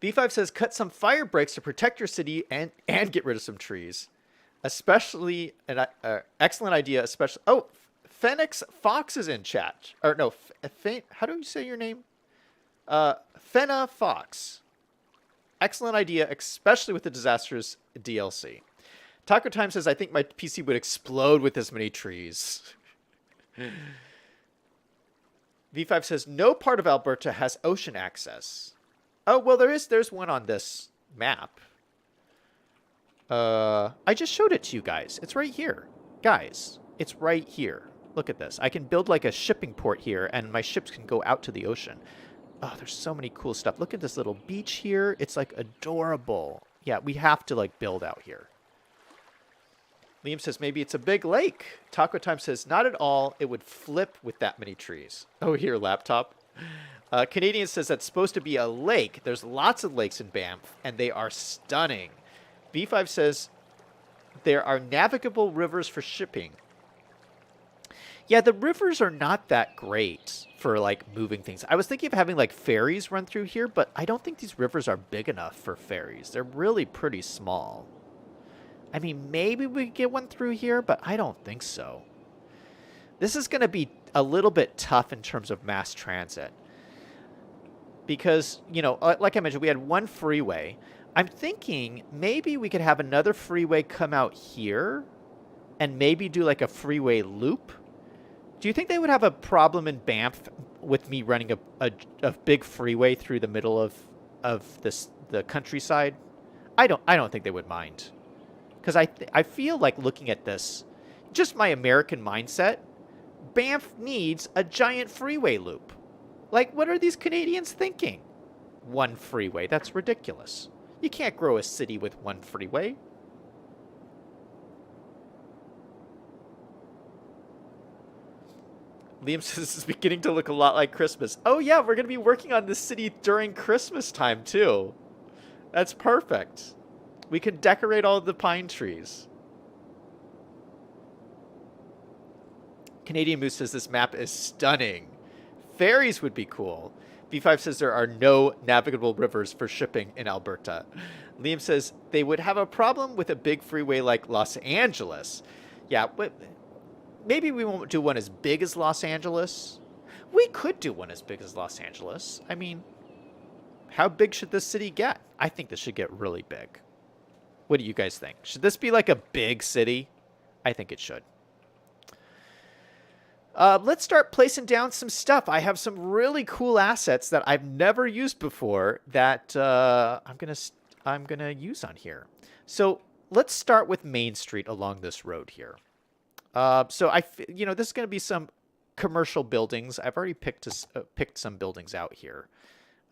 V5 says, cut some fire breaks to protect your city and get rid of some trees. Especially, an excellent idea, especially, oh, Phoenix Fox is in chat. Or no, how do you say your name? Fenna Fox. Excellent idea, especially with the Disasters DLC. Taco Time says, I think my PC would explode with this many trees. V5 says, no part of Alberta has ocean access. Oh, well, there's one on this map. I just showed it to you guys. It's right here. Guys, it's right here. Look at this. I can build like a shipping port here, and my ships can go out to the ocean. Oh, there's so many cool stuff. Look at this little beach here. It's like adorable. Yeah, we have to like build out here. Liam says maybe it's a big lake. Taco Time says not at all. It would flip with that many trees. Oh, here, laptop. Canadian says that's supposed to be a lake. There's lots of lakes in Banff, and they are stunning. V5 says there are navigable rivers for shipping. Yeah, the rivers are not that great for, like, moving things. I was thinking of having, like, ferries run through here, but I don't think these rivers are big enough for ferries. They're really pretty small. I mean, maybe we could get one through here, but I don't think so. This is going to be a little bit tough in terms of mass transit. Because, you know, like I mentioned, we had one freeway. I'm thinking maybe we could have another freeway come out here and maybe do, like, a freeway loop. Do you think they would have a problem in Banff with me running a big freeway through the middle of the countryside? I don't think they would mind, because I feel like, looking at this, just my American mindset, Banff needs a giant freeway loop. Like, what are these Canadians thinking? One freeway, that's ridiculous. You can't grow a city with one freeway. Liam says this is beginning to look a lot like Christmas. Oh yeah, we're going to be working on this city during Christmas time too. That's perfect. We can decorate all the pine trees. Canadian Moose says this map is stunning. Ferries would be cool. V5 says there are no navigable rivers for shipping in Alberta. Liam says they would have a problem with a big freeway like Los Angeles. Yeah, but maybe we won't do one as big as Los Angeles. We could do one as big as Los Angeles. I mean, how big should this city get? I think this should get really big. What do you guys think? Should this be like a big city? I think it should. Let's start placing down some stuff. I have some really cool assets that I've never used before that I'm gonna use on here. So let's start with Main Street along this road here. So this is going to be some commercial buildings. I've already picked some buildings out here.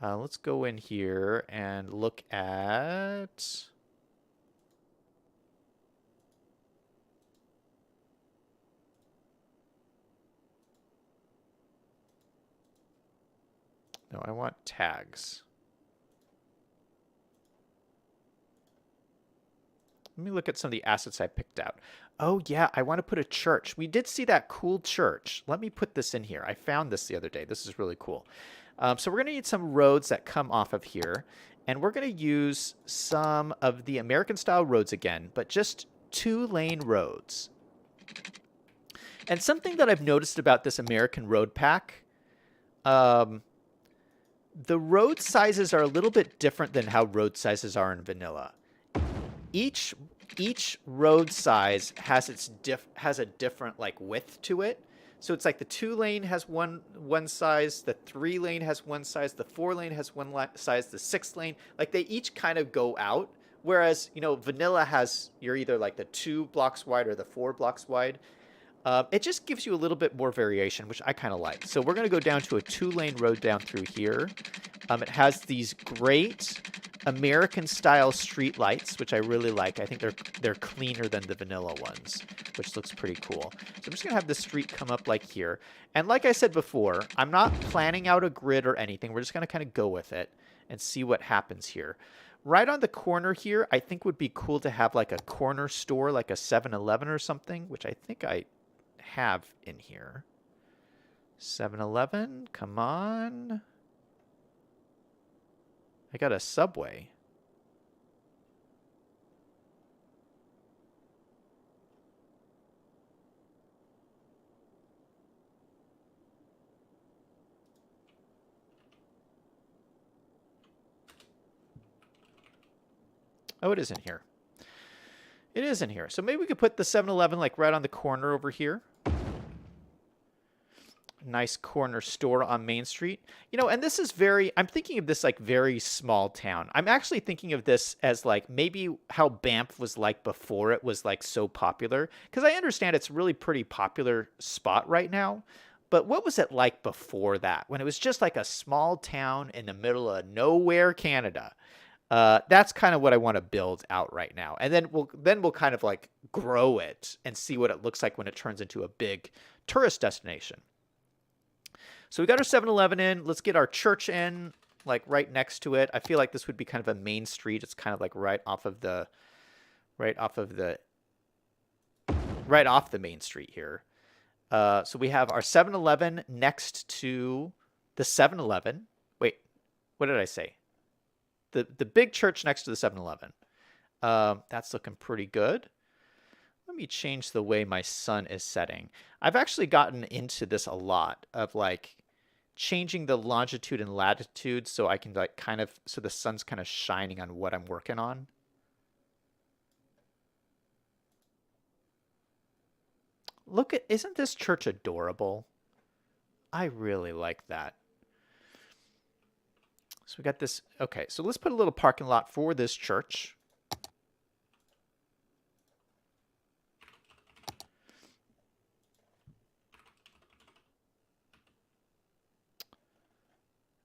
Let's go in here and look at. No, I want tags. Let me look at some of the assets I picked out. Oh, yeah, I want to put a church. We did see that cool church. Let me put this in here. I found this the other day. This is really cool. So we're going to need some roads that come off of here. And we're going to use some of the American-style roads again, but just 2-lane roads. And something that I've noticed about this American road pack, the road sizes are a little bit different than how road sizes are in vanilla. Each road size has a different like width to it. So it's like the 2-lane has one size, the 3-lane has one size, the 4-lane has one size, the 6-lane, like they each kind of go out. Whereas, vanilla has, you're either like the 2 blocks wide or the 4 blocks wide. It just gives you a little bit more variation, which I kind of like. So we're going to go down to a 2-lane road down through here. It has these great American-style street lights, which I really like. I think they're cleaner than the vanilla ones, which looks pretty cool. So I'm just going to have the street come up like here. And like I said before, I'm not planning out a grid or anything. We're just going to kind of go with it and see what happens here. Right on the corner here, I think would be cool to have like a corner store, like a 7-Eleven or something, which I think I have in here. 7-Eleven, come on. I got a Subway. Oh, it is in here. It is in here. So maybe we could put the 7-Eleven like right on the corner over here. Nice corner store on Main Street. You know, and this is I'm thinking of this like very small town. I'm actually thinking of this as like maybe how Banff was like before it was like so popular. Because I understand it's really pretty popular spot right now. But what was it like before that? When it was just like a small town in the middle of nowhere, Canada. That's kind of what I want to build out right now. And then we'll kind of like grow it and see what it looks like when it turns into a big tourist destination. So we got our 7-Eleven in. Let's get our church in, like right next to it. I feel like this would be kind of a main street. It's kind of like right off the main street here. So we have our 7-Eleven next to the 7-Eleven. Wait, what did I say? The big church next to the 7-Eleven. That's looking pretty good. Let me change the way my sun is setting. I've actually gotten into this a lot of like changing the longitude and latitude so I can like so the sun's kind of shining on what I'm working on. Isn't this church adorable? I really like that. So we got this. Okay, so let's put a little parking lot for this church.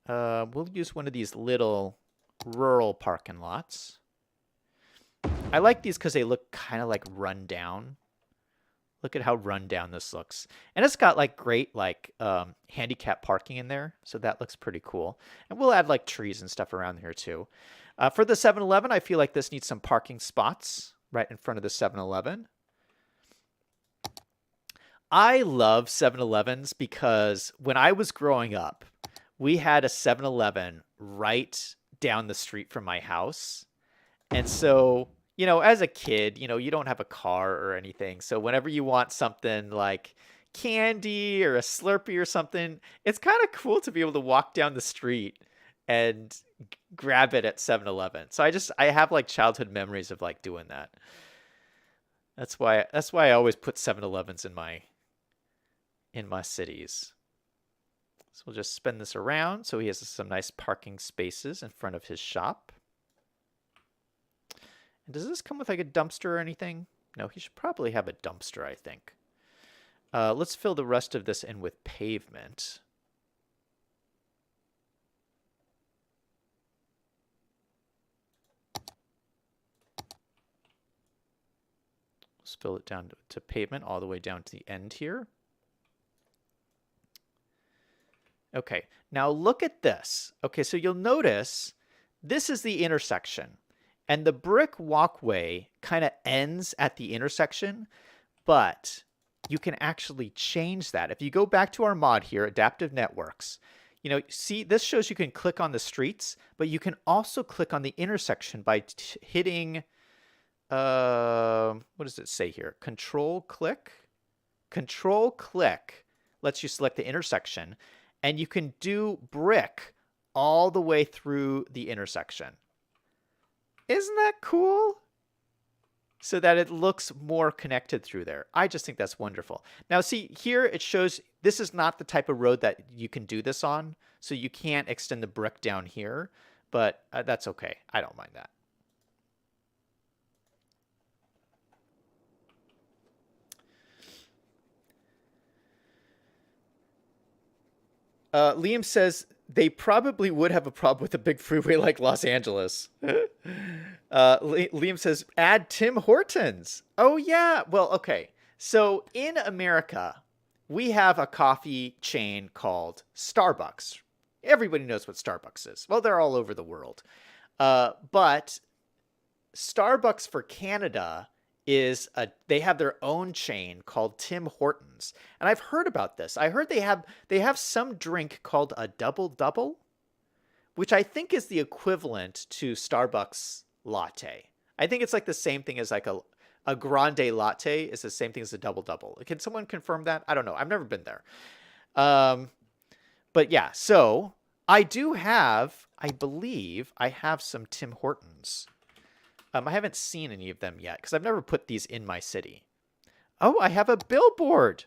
We'll use one of these little rural parking lots. I like these because they look kind of like run down. Look at how run down this looks. And it's got like great like handicap parking in there. So that looks pretty cool. And we'll add like trees and stuff around here too. For the 7-Eleven, I feel like this needs some parking spots right in front of the 7-Eleven. I love 7-Elevens because when I was growing up, we had a 7-Eleven right down the street from my house. And so, you know, as a kid, you know, you don't have a car or anything. So whenever you want something like candy or a Slurpee or something, it's kind of cool to be able to walk down the street and grab it at 7-Eleven. So I have like childhood memories of like doing that. That's why I always put 7-Elevens in my cities. So we'll just spin this around so he has some nice parking spaces in front of his shop. And does this come with like a dumpster or anything? No, he should probably have a dumpster, I think. Let's fill the rest of this in with pavement. Let's fill it down to pavement all the way down to the end here. Okay, now look at this. Okay, so you'll notice this is the intersection. And the brick walkway kind of ends at the intersection, but you can actually change that. If you go back to our mod here, Adaptive Networks, you know, see, this shows you can click on the streets, but you can also click on the intersection by hitting, what does it say here? Control click. Control click lets you select the intersection, and you can do brick all the way through the intersection. Isn't that cool? So that it looks more connected through there. I just think that's wonderful. Now see, here it shows this is not the type of road that you can do this on. So you can't extend the brick down here, but that's okay. I don't mind that. Liam says they probably would have a problem with a big freeway like Los Angeles. Liam says add Tim Hortons. Oh yeah. Well, okay. So in America, we have a coffee chain called Starbucks. Everybody knows what Starbucks is. Well, they're all over the world. But Starbucks for Canada they have their own chain called Tim Hortons. And I've heard about this. I heard they have some drink called a double double, which I think is the equivalent to Starbucks latte. I think it's like the same thing as like a grande latte is the same thing as a double double. Can someone confirm that? I don't know. I've never been there. But yeah, so I believe I have some Tim Hortons. I haven't seen any of them yet because I've never put these in my city. Oh, I have a billboard.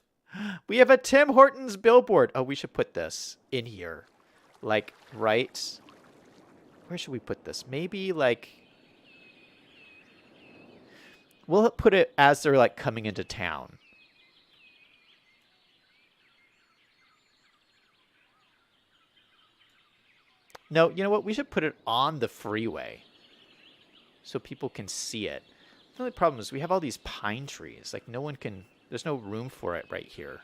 We have a Tim Hortons billboard. Oh, we should put this in here. Like, right. Where should we put this? Maybe like. We'll put it as they're like coming into town. No, you know what? We should put it on the freeway so people can see it. The only problem is we have all these pine trees. Like there's no room for it right here.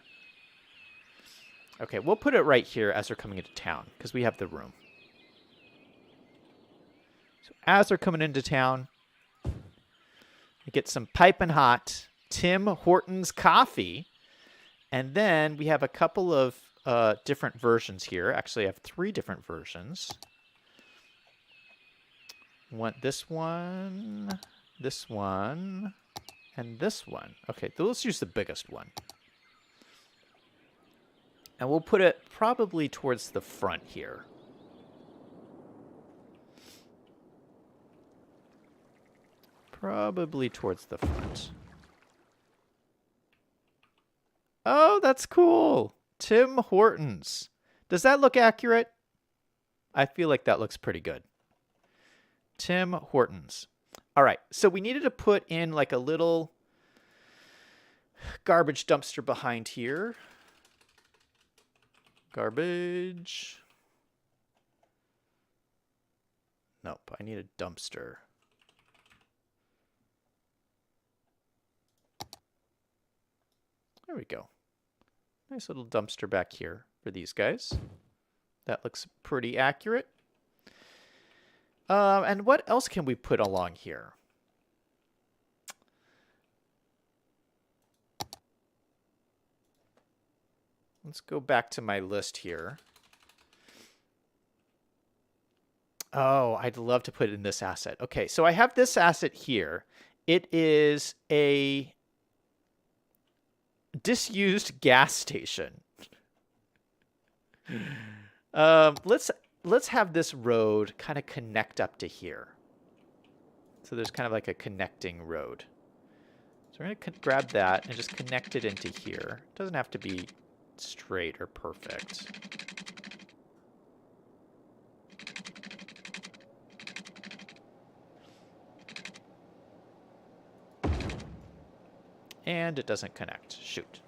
Okay, we'll put it right here as they're coming into town because we have the room. So as they're coming into town, we get some piping hot Tim Hortons coffee. And then we have a couple of different versions here. Actually, I have 3 different versions. Want this one, and this one. Okay, let's use the biggest one. And we'll put it probably towards the front here. Probably towards the front. Oh, that's cool. Tim Hortons. Does that look accurate? I feel like that looks pretty good. Tim Hortons. All right, so we needed to put in like a little garbage dumpster behind here. Garbage. Nope, I need a dumpster. There we go. Nice little dumpster back here for these guys. That looks pretty accurate. And what else can we put along here? Let's go back to my list here. Oh, I'd love to put in this asset. Okay, so I have this asset here. It is a disused gas station. Let's have this road kind of connect up to here. So there's kind of like a connecting road. So we're going to grab that and just connect it into here. It doesn't have to be straight or perfect. And it doesn't connect. Shoot.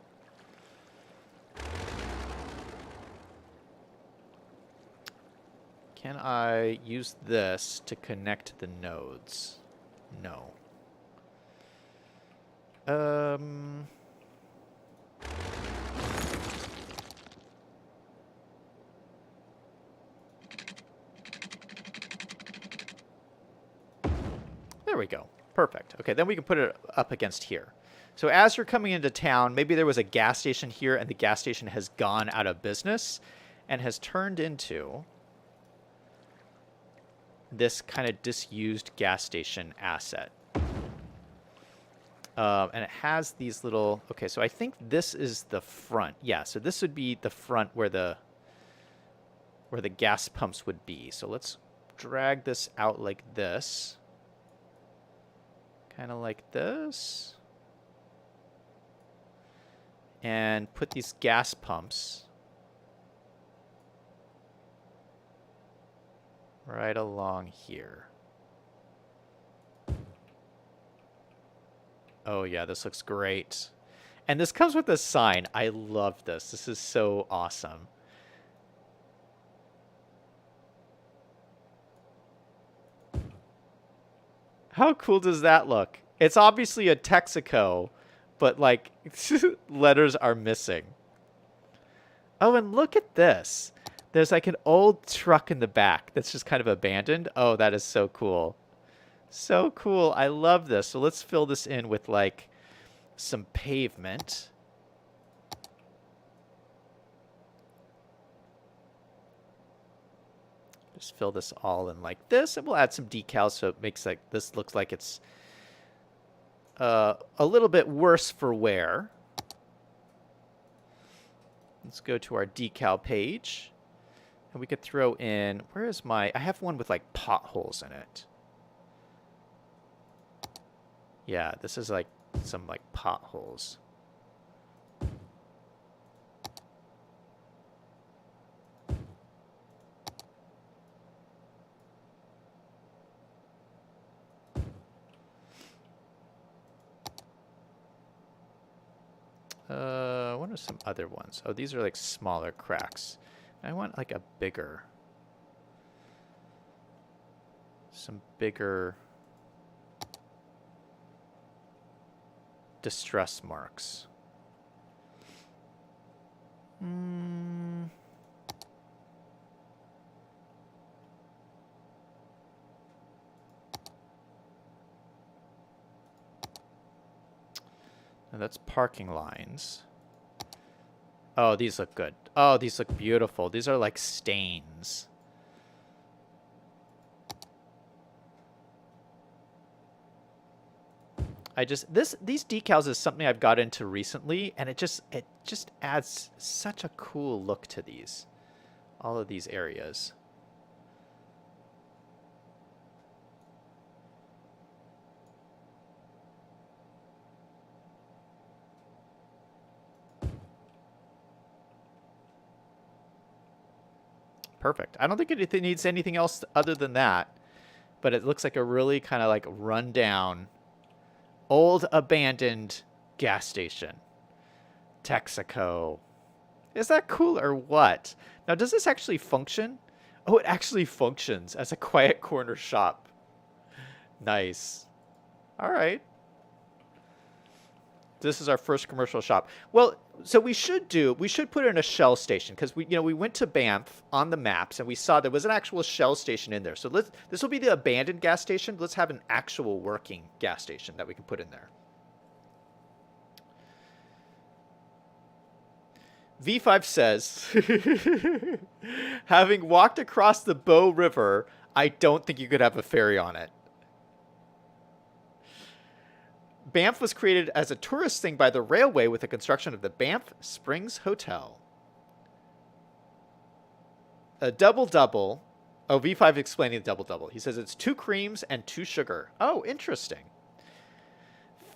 Can I use this to connect the nodes? No. There we go. Perfect. Okay, then we can put it up against here. So as you're coming into town, maybe there was a gas station here and the gas station has gone out of business and has turned into this kind of disused gas station asset. And it has these little... Okay, so I think this is the front. Yeah, so this would be the front where the gas pumps would be. So let's drag this out like this. Kind of like this. And put these gas pumps right along here. Oh yeah, this looks great. And this comes with a sign. I love this. This is so awesome. How cool does that look? It's obviously a Texaco, but like letters are missing. Oh, and look at this. There's like an old truck in the back that's just kind of abandoned. Oh, that is so cool. So cool. I love this. So let's fill this in with like some pavement. Just fill this all in like this, and we'll add some decals so it makes like this looks like it's a little bit worse for wear. Let's go to our decal page, and we could throw in, where is my, I have one with like potholes in it. Yeah, this is like some like potholes. What are some other ones? Oh, these are like smaller cracks. I want like a bigger, some bigger distress marks. No, that's parking lines. Oh, these look good. Oh, these look beautiful. These are like stains. These decals is something I've got into recently, and it just adds such a cool look to these. All of these areas. Perfect. I don't think it needs anything else other than that, but it looks like a really kind of like rundown, old abandoned gas station. Texaco. Is that cool or what? Now, does this actually function? Oh, it actually functions as a quiet corner shop. Nice. All right. This is our first commercial shop. Well, so we should put in a Shell station, because we went to Banff on the maps and we saw there was an actual Shell station in there. So this will be the abandoned gas station. Let's have an actual working gas station that we can put in there. V5 says, having walked across the Bow River, I don't think you could have a ferry on it. Banff was created as a tourist thing by the railway with the construction of the Banff Springs Hotel. A double-double. Oh, V5 explaining the double-double. He says it's 2 creams and 2 sugar. Oh, interesting.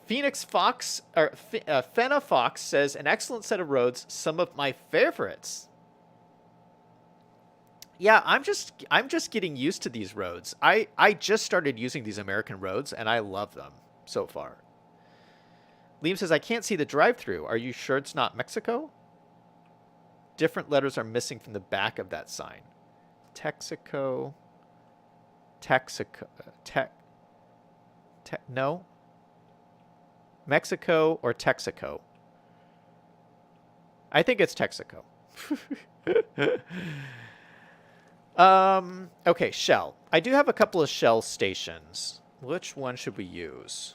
Phoenix Fox, or Fenna Fox says, an excellent set of roads, some of my favorites. Yeah, I'm just getting used to these roads. I just started using these American roads, and I love them so far. Liam says, I can't see the drive-through. Are you sure it's not Mexico? Different letters are missing from the back of that sign. Texaco. No. Mexico or Texaco? I think it's Texaco. Okay, Shell. I do have a couple of Shell stations. Which one should we use?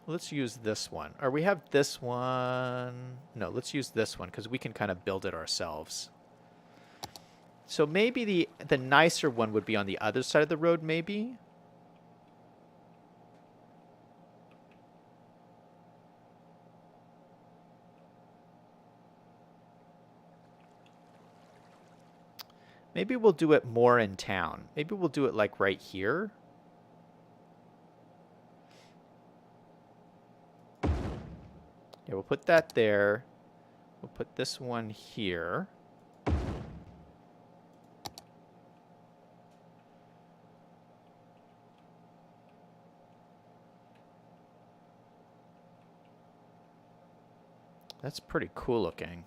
Let's use this one. Or we have this one. No, let's use this one because we can kind of build it ourselves. So maybe the nicer one would be on the other side of the road, maybe? Maybe we'll do it more in town. Maybe we'll do it like right here. Yeah, we'll put that there. We'll put this one here. That's pretty cool looking.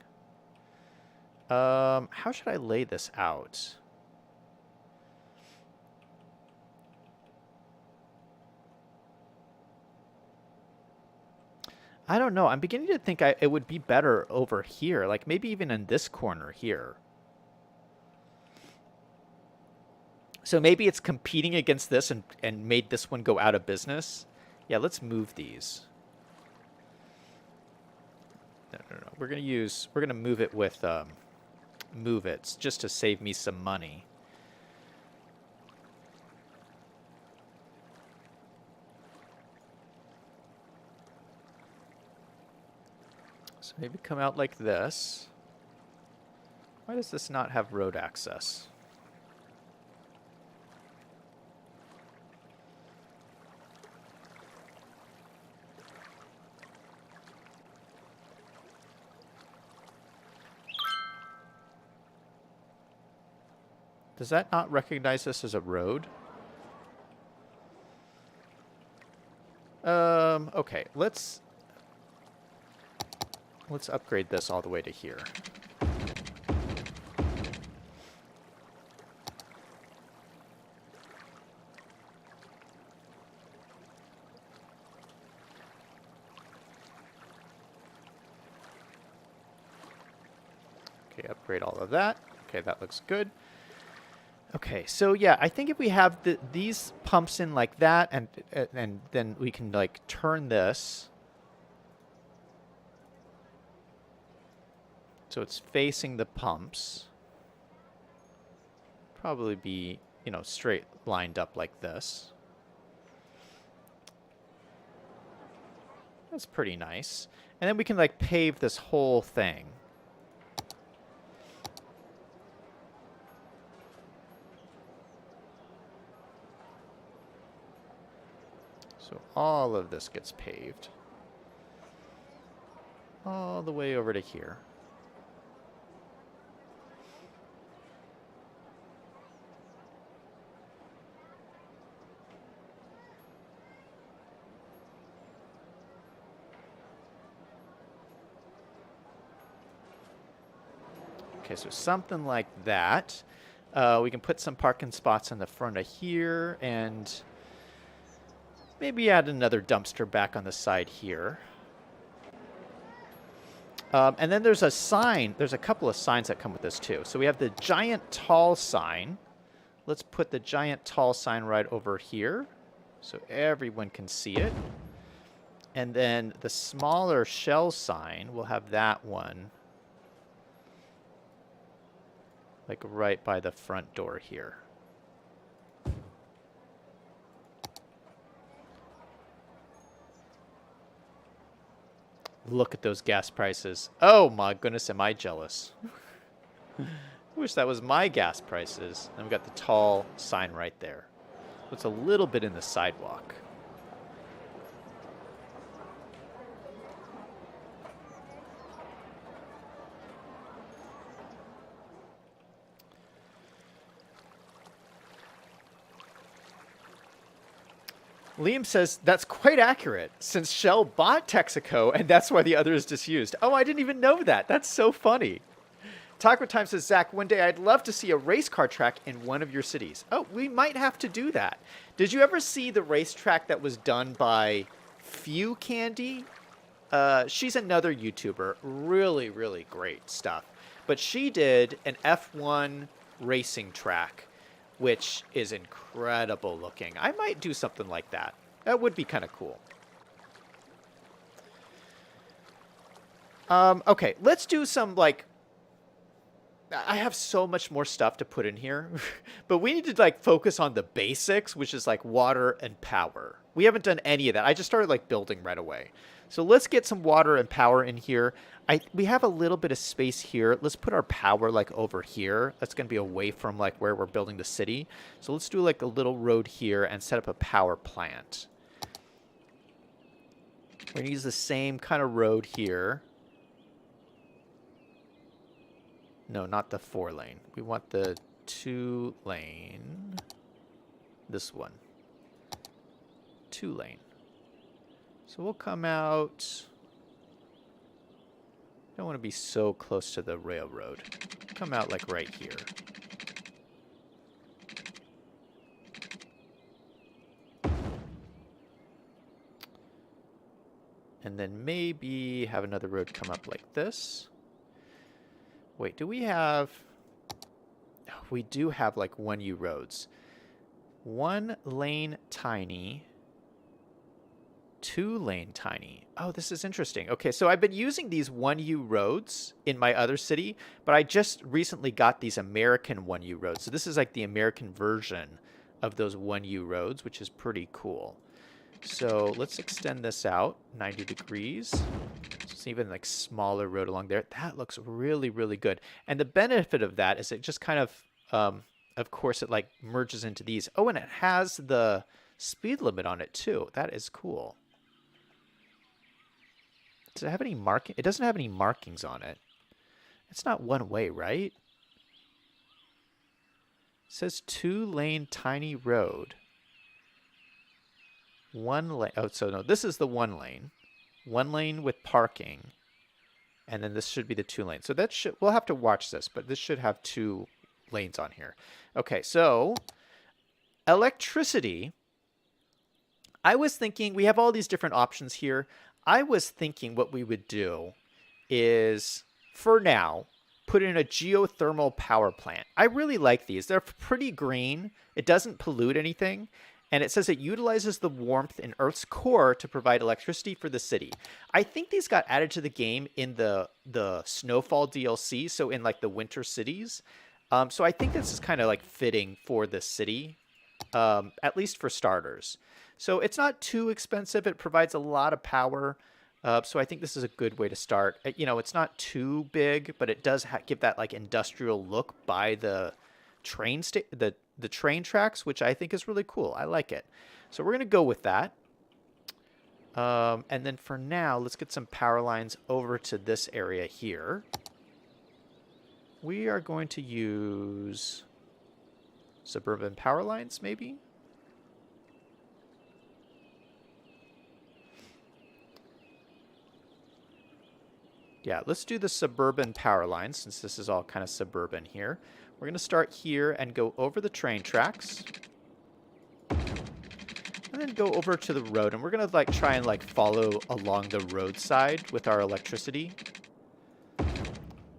How should I lay this out? I don't know. I'm beginning to think it would be better over here. Like maybe even in this corner here. So maybe it's competing against this and made this one go out of business. Yeah, let's move these. No. We're gonna move it with move it just to save me some money. So maybe come out like this. Why does this not have road access? Does that not recognize this as a road? Okay, let's upgrade this all the way to here. Okay, upgrade all of that. Okay, that looks good. Okay, so yeah, I think if we have these pumps in like that, and then we can like turn this so it's facing the pumps. Probably be, you know, straight lined up like this. That's pretty nice. And then we can like pave this whole thing. So all of this gets paved. All the way over to here. Okay, so something like that. We can put some parking spots in the front of here and maybe add another dumpster back on the side here. And then there's a sign. There's a couple of signs that come with this too. So we have the giant tall sign. Let's put the giant tall sign right over here so everyone can see it. And then the smaller shell sign, we'll have that one like right by the front door here. Look at those gas prices. Oh my goodness, am I jealous. I wish that was my gas prices. And we've got the tall sign right there. It's a little bit in the sidewalk. Liam says, that's quite accurate, since Shell bought Texaco, and that's why the other is disused. Oh, I didn't even know that. That's so funny. Taco Time says, Zach, one day I'd love to see a race car track in one of your cities. Oh, we might have to do that. Did you ever see the racetrack that was done by Few Candy? She's another YouTuber. Really, really great stuff. But she did an F1 racing track, which is incredible looking. I might do something like that. That would be kind of cool. Okay, let's do some, like... I have so much more stuff to put in here, but we need to, like, focus on the basics, which is, like, water and power. We haven't done any of that. I just started, like, building right away. So let's get some water and power in here. We have a little bit of space here. Let's put our power, like, over here. That's going to be away from, like, where we're building the city. So let's do, like, a little road here and set up a power plant. We're going to use the same kind of road here. No, not the 4-lane. We want the 2-lane. This one. 2-lane. So we'll come out. Don't want to be so close to the railroad. Come out like right here. And then maybe have another road come up like this. Wait, do we have... We do have like 1U roads. 1 lane tiny. 2 lane tiny. Oh, this is interesting. Okay, so I've been using these 1U roads in my other city, but I just recently got these American 1U roads. So this is like the American version of those 1U roads, which is pretty cool. So let's extend this out 90 degrees. It's even like smaller road along there. That looks really, really good. And the benefit of that is it just kind of course, it like merges into these. Oh, and it has the speed limit on it too. That is cool. Does it have any marking? It doesn't have any markings on it. It's not one way, right? It says 2 lane tiny road. 1 lane. Oh, so no, this is the 1 lane. 1 lane with parking. And then this should be the 2 lanes. So that should, we'll have to watch this, but this should have 2 lanes on here. Okay, so electricity. I was thinking, we have all these different options here. I was thinking what we would do is, for now, put in a geothermal power plant. I really like these. They're pretty green. It doesn't pollute anything. And it says it utilizes the warmth in Earth's core to provide electricity for the city. I think these got added to the game in the Snowfall DLC, so in like the winter cities. So I think this is kind of like fitting for the city, at least for starters. So it's not too expensive. It provides a lot of power. So I think this is a good way to start. You know, it's not too big, but it does give that like industrial look by the train the train tracks, which I think is really cool. I like it. So we're going to go with that. And then for now, let's get some power lines over to this area here. We are going to use suburban power lines, maybe? Yeah, let's do the suburban power lines, since this is all kind of suburban here. We're going to start here and go over the train tracks. And then go over to the road. And we're going to like try and like follow along the roadside with our electricity.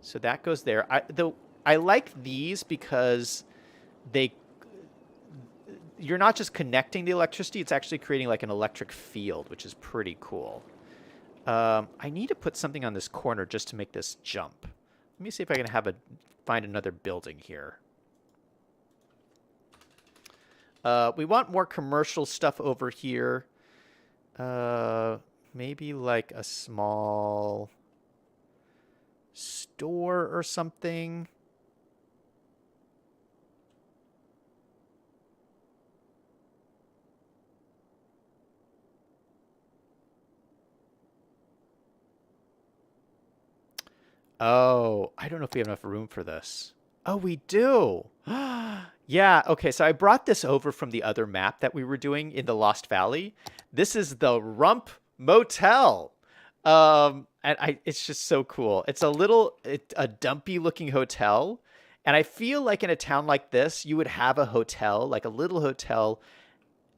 So that goes there. I like these because you're not just connecting the electricity, it's actually creating like an electric field, which is pretty cool. I need to put something on this corner just to make this jump. Let me see if I can find another building here. We want more commercial stuff over here. Maybe like a small store or something. Oh, I don't know if we have enough room for this. Oh, we do. Yeah, okay, so I brought this over from the other map that we were doing in the Lost Valley. This is the Rump Motel. It's just so cool. It's a dumpy looking hotel. And I feel like in a town like this, you would have a hotel, like a little hotel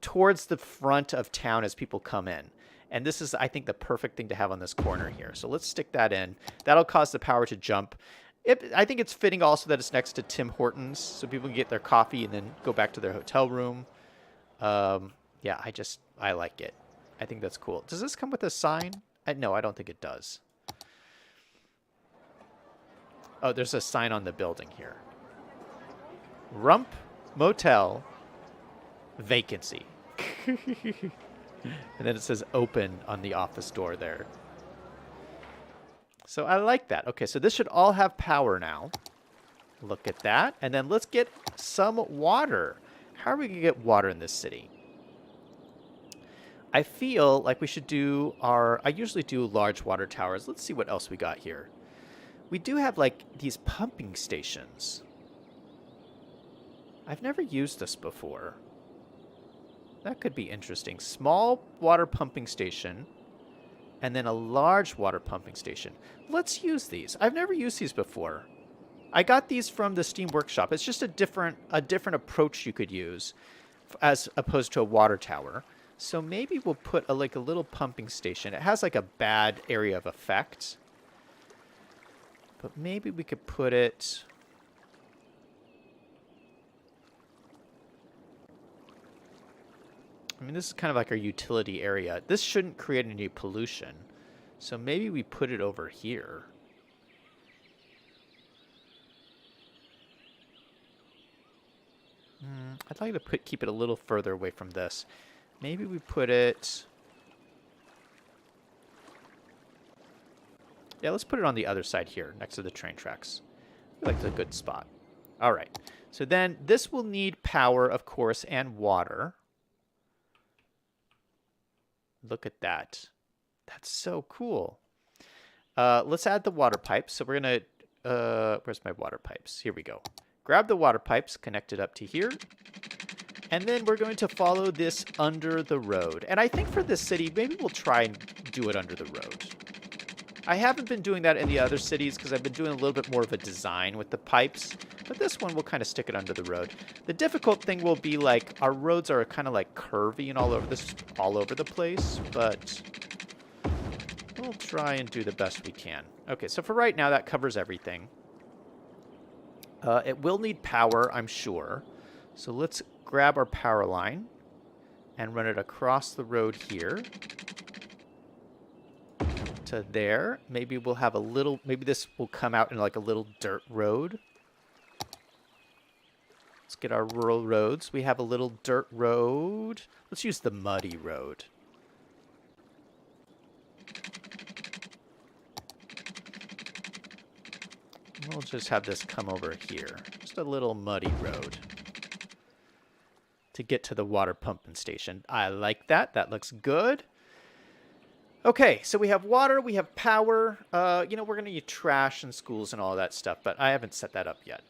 towards the front of town as people come in. And this is, I think, the perfect thing to have on this corner here. So let's stick that in. That'll cause the power to jump. I think it's fitting also that it's next to Tim Hortons, so people can get their coffee and then go back to their hotel room. Yeah, I like it. I think that's cool. Does this come with a sign? No, I don't think it does. Oh, there's a sign on the building here. Rump Motel Vacancy. And then it says open on the office door there. So I like that. Okay, so this should all have power now. Look at that. And then let's get some water. How are we going to get water in this city? I feel like we should do I usually do large water towers. Let's see what else we got here. We do have like these pumping stations. I've never used this before. That could be interesting. Small water pumping station, and then a large water pumping station. Let's use these. I've never used these before. I got these from the Steam Workshop. It's just a different approach you could use as opposed to a water tower. So maybe we'll put like a little pumping station. It has like a bad area of effect. But maybe we could put it... I mean, this is kind of like our utility area. This shouldn't create any pollution. So maybe we put it over here. I'd like to keep it a little further away from this. Maybe we put it... Yeah, let's put it on the other side here, next to the train tracks. I feel like it's a good spot. All right. So then this will need power, of course, and water. Look at that. That's so cool. Let's add the water pipes. So we're going to... where's my water pipes? Here we go. Grab the water pipes, connect it up to here. And then we're going to follow this under the road. And I think for this city, maybe we'll try and do it under the road. I haven't been doing that in the other cities because I've been doing a little bit more of a design with the pipes. But this one, we'll kind of stick it under the road. The difficult thing will be like our roads are kind of like curvy and all over the place. But we'll try and do the best we can. Okay, so for right now, that covers everything. It will need power, I'm sure. So let's grab our power line and run it across the road here to there. Maybe we'll have a little, maybe this will come out in like a little dirt road. Let's get our rural roads. We have a little dirt road. Let's use the muddy road. We'll just have this come over here. Just a little muddy road to get to the water pumping station. I like that. That looks good. Okay, so we have water, we have power. You know, we're going to need trash and schools and all that stuff, but I haven't set that up yet.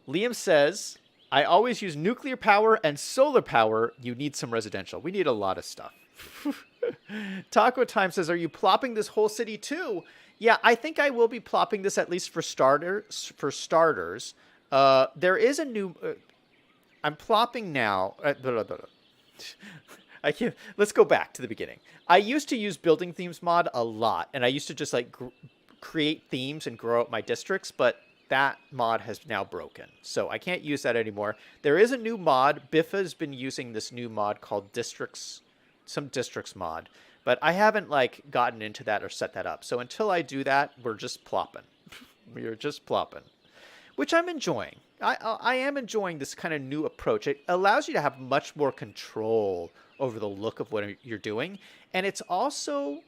Liam says, I always use nuclear power and solar power. You need some residential. We need a lot of stuff. Taco Time says, are you plopping this whole city too? Yeah, I think I will be plopping this at least for starters. There is a new... I'm plopping now... I can't... Let's go back to the beginning. I used to use building themes mod a lot, and I used to just like create themes and grow up my districts, but that mod has now broken, so I can't use that anymore. There is a new mod. Biffa has been using this new mod called Districts, some Districts mod, but I haven't like gotten into that or set that up. So until I do that, we're just plopping. We're just plopping, which I'm enjoying. I am enjoying this kind of new approach. It allows you to have much more control over the look of what you're doing, and it's also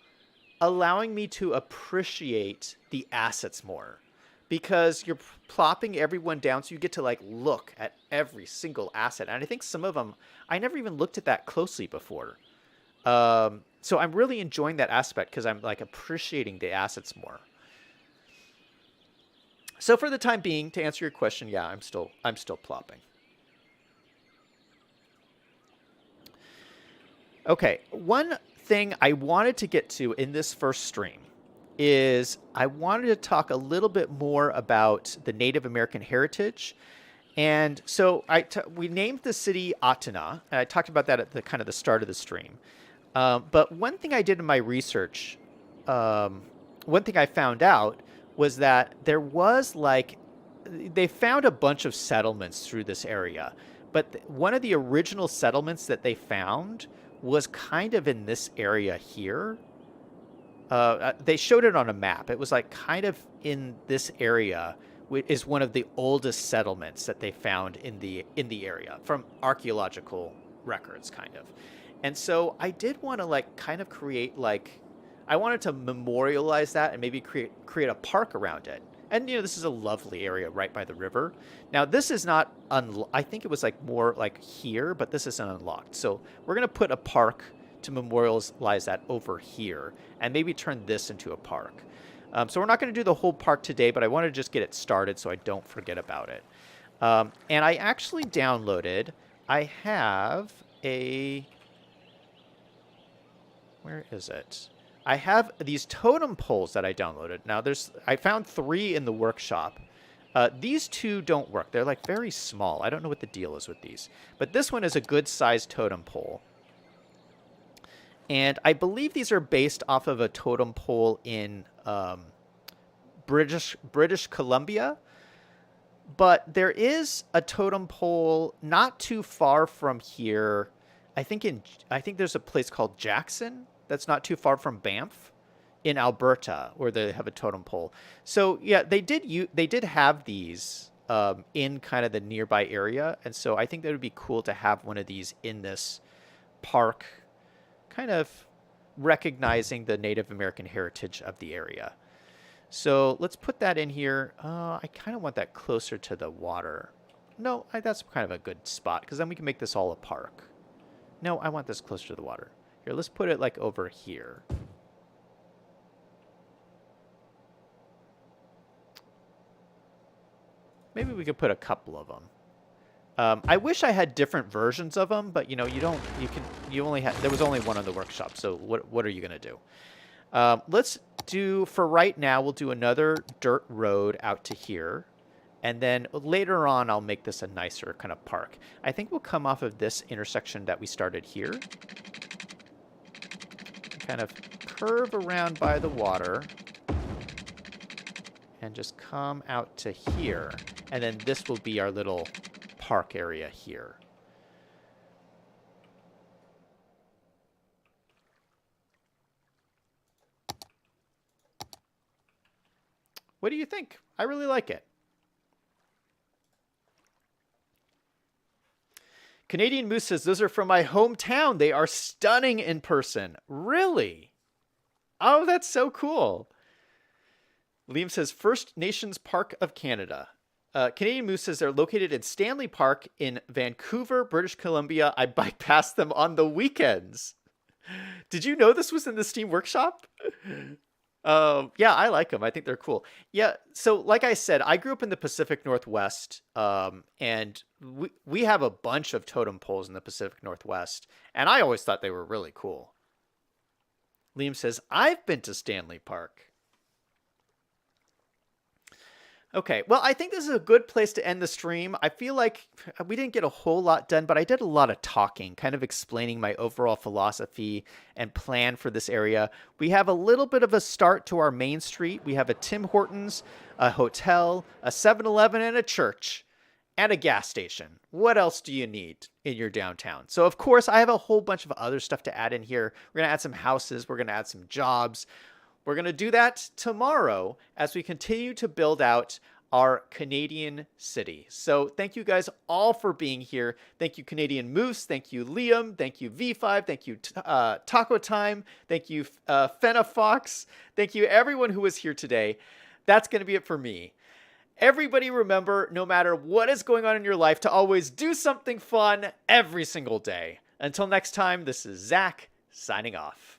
allowing me to appreciate the assets more, because you're plopping everyone down so you get to like look at every single asset. And I think some of them I never even looked at that closely before. So I'm really enjoying that aspect because I'm like appreciating the assets more. So for the time being, to answer your question, yeah, I'm still plopping. Okay, one thing I wanted to get to in this first stream is I wanted to talk a little bit more about the Native American heritage. And so we named the city Atana, and I talked about that at the kind of the start of the stream. But one thing I did in my research, one thing I found out was that there was like, they found a bunch of settlements through this area. But one of the original settlements that they found was kind of in this area here. They showed it on a map. It was like kind of in this area, which is one of the oldest settlements that they found in the area from archaeological records, kind of. And so I did want to like kind of create like, I wanted to memorialize that and maybe create a park around it. And, you know, this is a lovely area right by the river. Now, this is not, I think it was like more like here, but this isn't unlocked. So we're going to put a park to memorialize that over here and maybe turn this into a park. So we're not going to do the whole park today, but I want to just get it started so I don't forget about it. And I actually downloaded, I have a, where is it? I have these totem poles that I downloaded. Now I found 3 in the workshop. These two don't work. They're like very small. I don't know what the deal is with these. But this one is a good sized totem pole. And I believe these are based off of a totem pole in British Columbia. But there is a totem pole not too far from here. I think there's a place called Jackson that's not too far from Banff in Alberta where they have a totem pole. So yeah, they did have these in kind of the nearby area, and so I think that would be cool to have one of these in this park, kind of recognizing the Native American heritage of the area. So let's put that in here. I kind of want that closer to the water. No, that's kind of a good spot because then we can make this all a park. No, I want this closer to the water. Here, let's put it like over here. Maybe we could put a couple of them. I wish I had different versions of them, but you know, there was only one on the workshop. So what are you going to do? Let's do, for right now, we'll do another dirt road out to here. And then later on, I'll make this a nicer kind of park. I think we'll come off of this intersection that we started here. Kind of curve around by the water. And just come out to here. And then this will be our little park area here. What do you think? I really like it. Canadian Moose says, those are from my hometown. They are stunning in person. Really? Oh, that's so cool. Liam says, First Nations Park of Canada. Canadian Moose says they're located in Stanley Park in Vancouver, British Columbia. I bike past them on the weekends. Did you know this was in the Steam Workshop? Yeah, I like them. I think they're cool. Yeah, so like I said, I grew up in the Pacific Northwest, and we have a bunch of totem poles in the Pacific Northwest, and I always thought they were really cool. Liam says, I've been to Stanley Park. Okay, well, I think this is a good place to end the stream. I feel like we didn't get a whole lot done, but I did a lot of talking, kind of explaining my overall philosophy and plan for this area. We have a little bit of a start to our main street. We have a Tim Hortons, a hotel, a 7-Eleven, and a church, and a gas station. What else do you need in your downtown? So, of course, I have a whole bunch of other stuff to add in here. We're going to add some houses. We're going to add some jobs. We're going to do that tomorrow as we continue to build out our Canadian city. So thank you guys all for being here. Thank you, Canadian Moose. Thank you, Liam. Thank you, V5. Thank you, Taco Time. Thank you, Fenna Fox. Thank you, everyone who was here today. That's going to be it for me. Everybody remember, no matter what is going on in your life, to always do something fun every single day. Until next time, this is Zach signing off.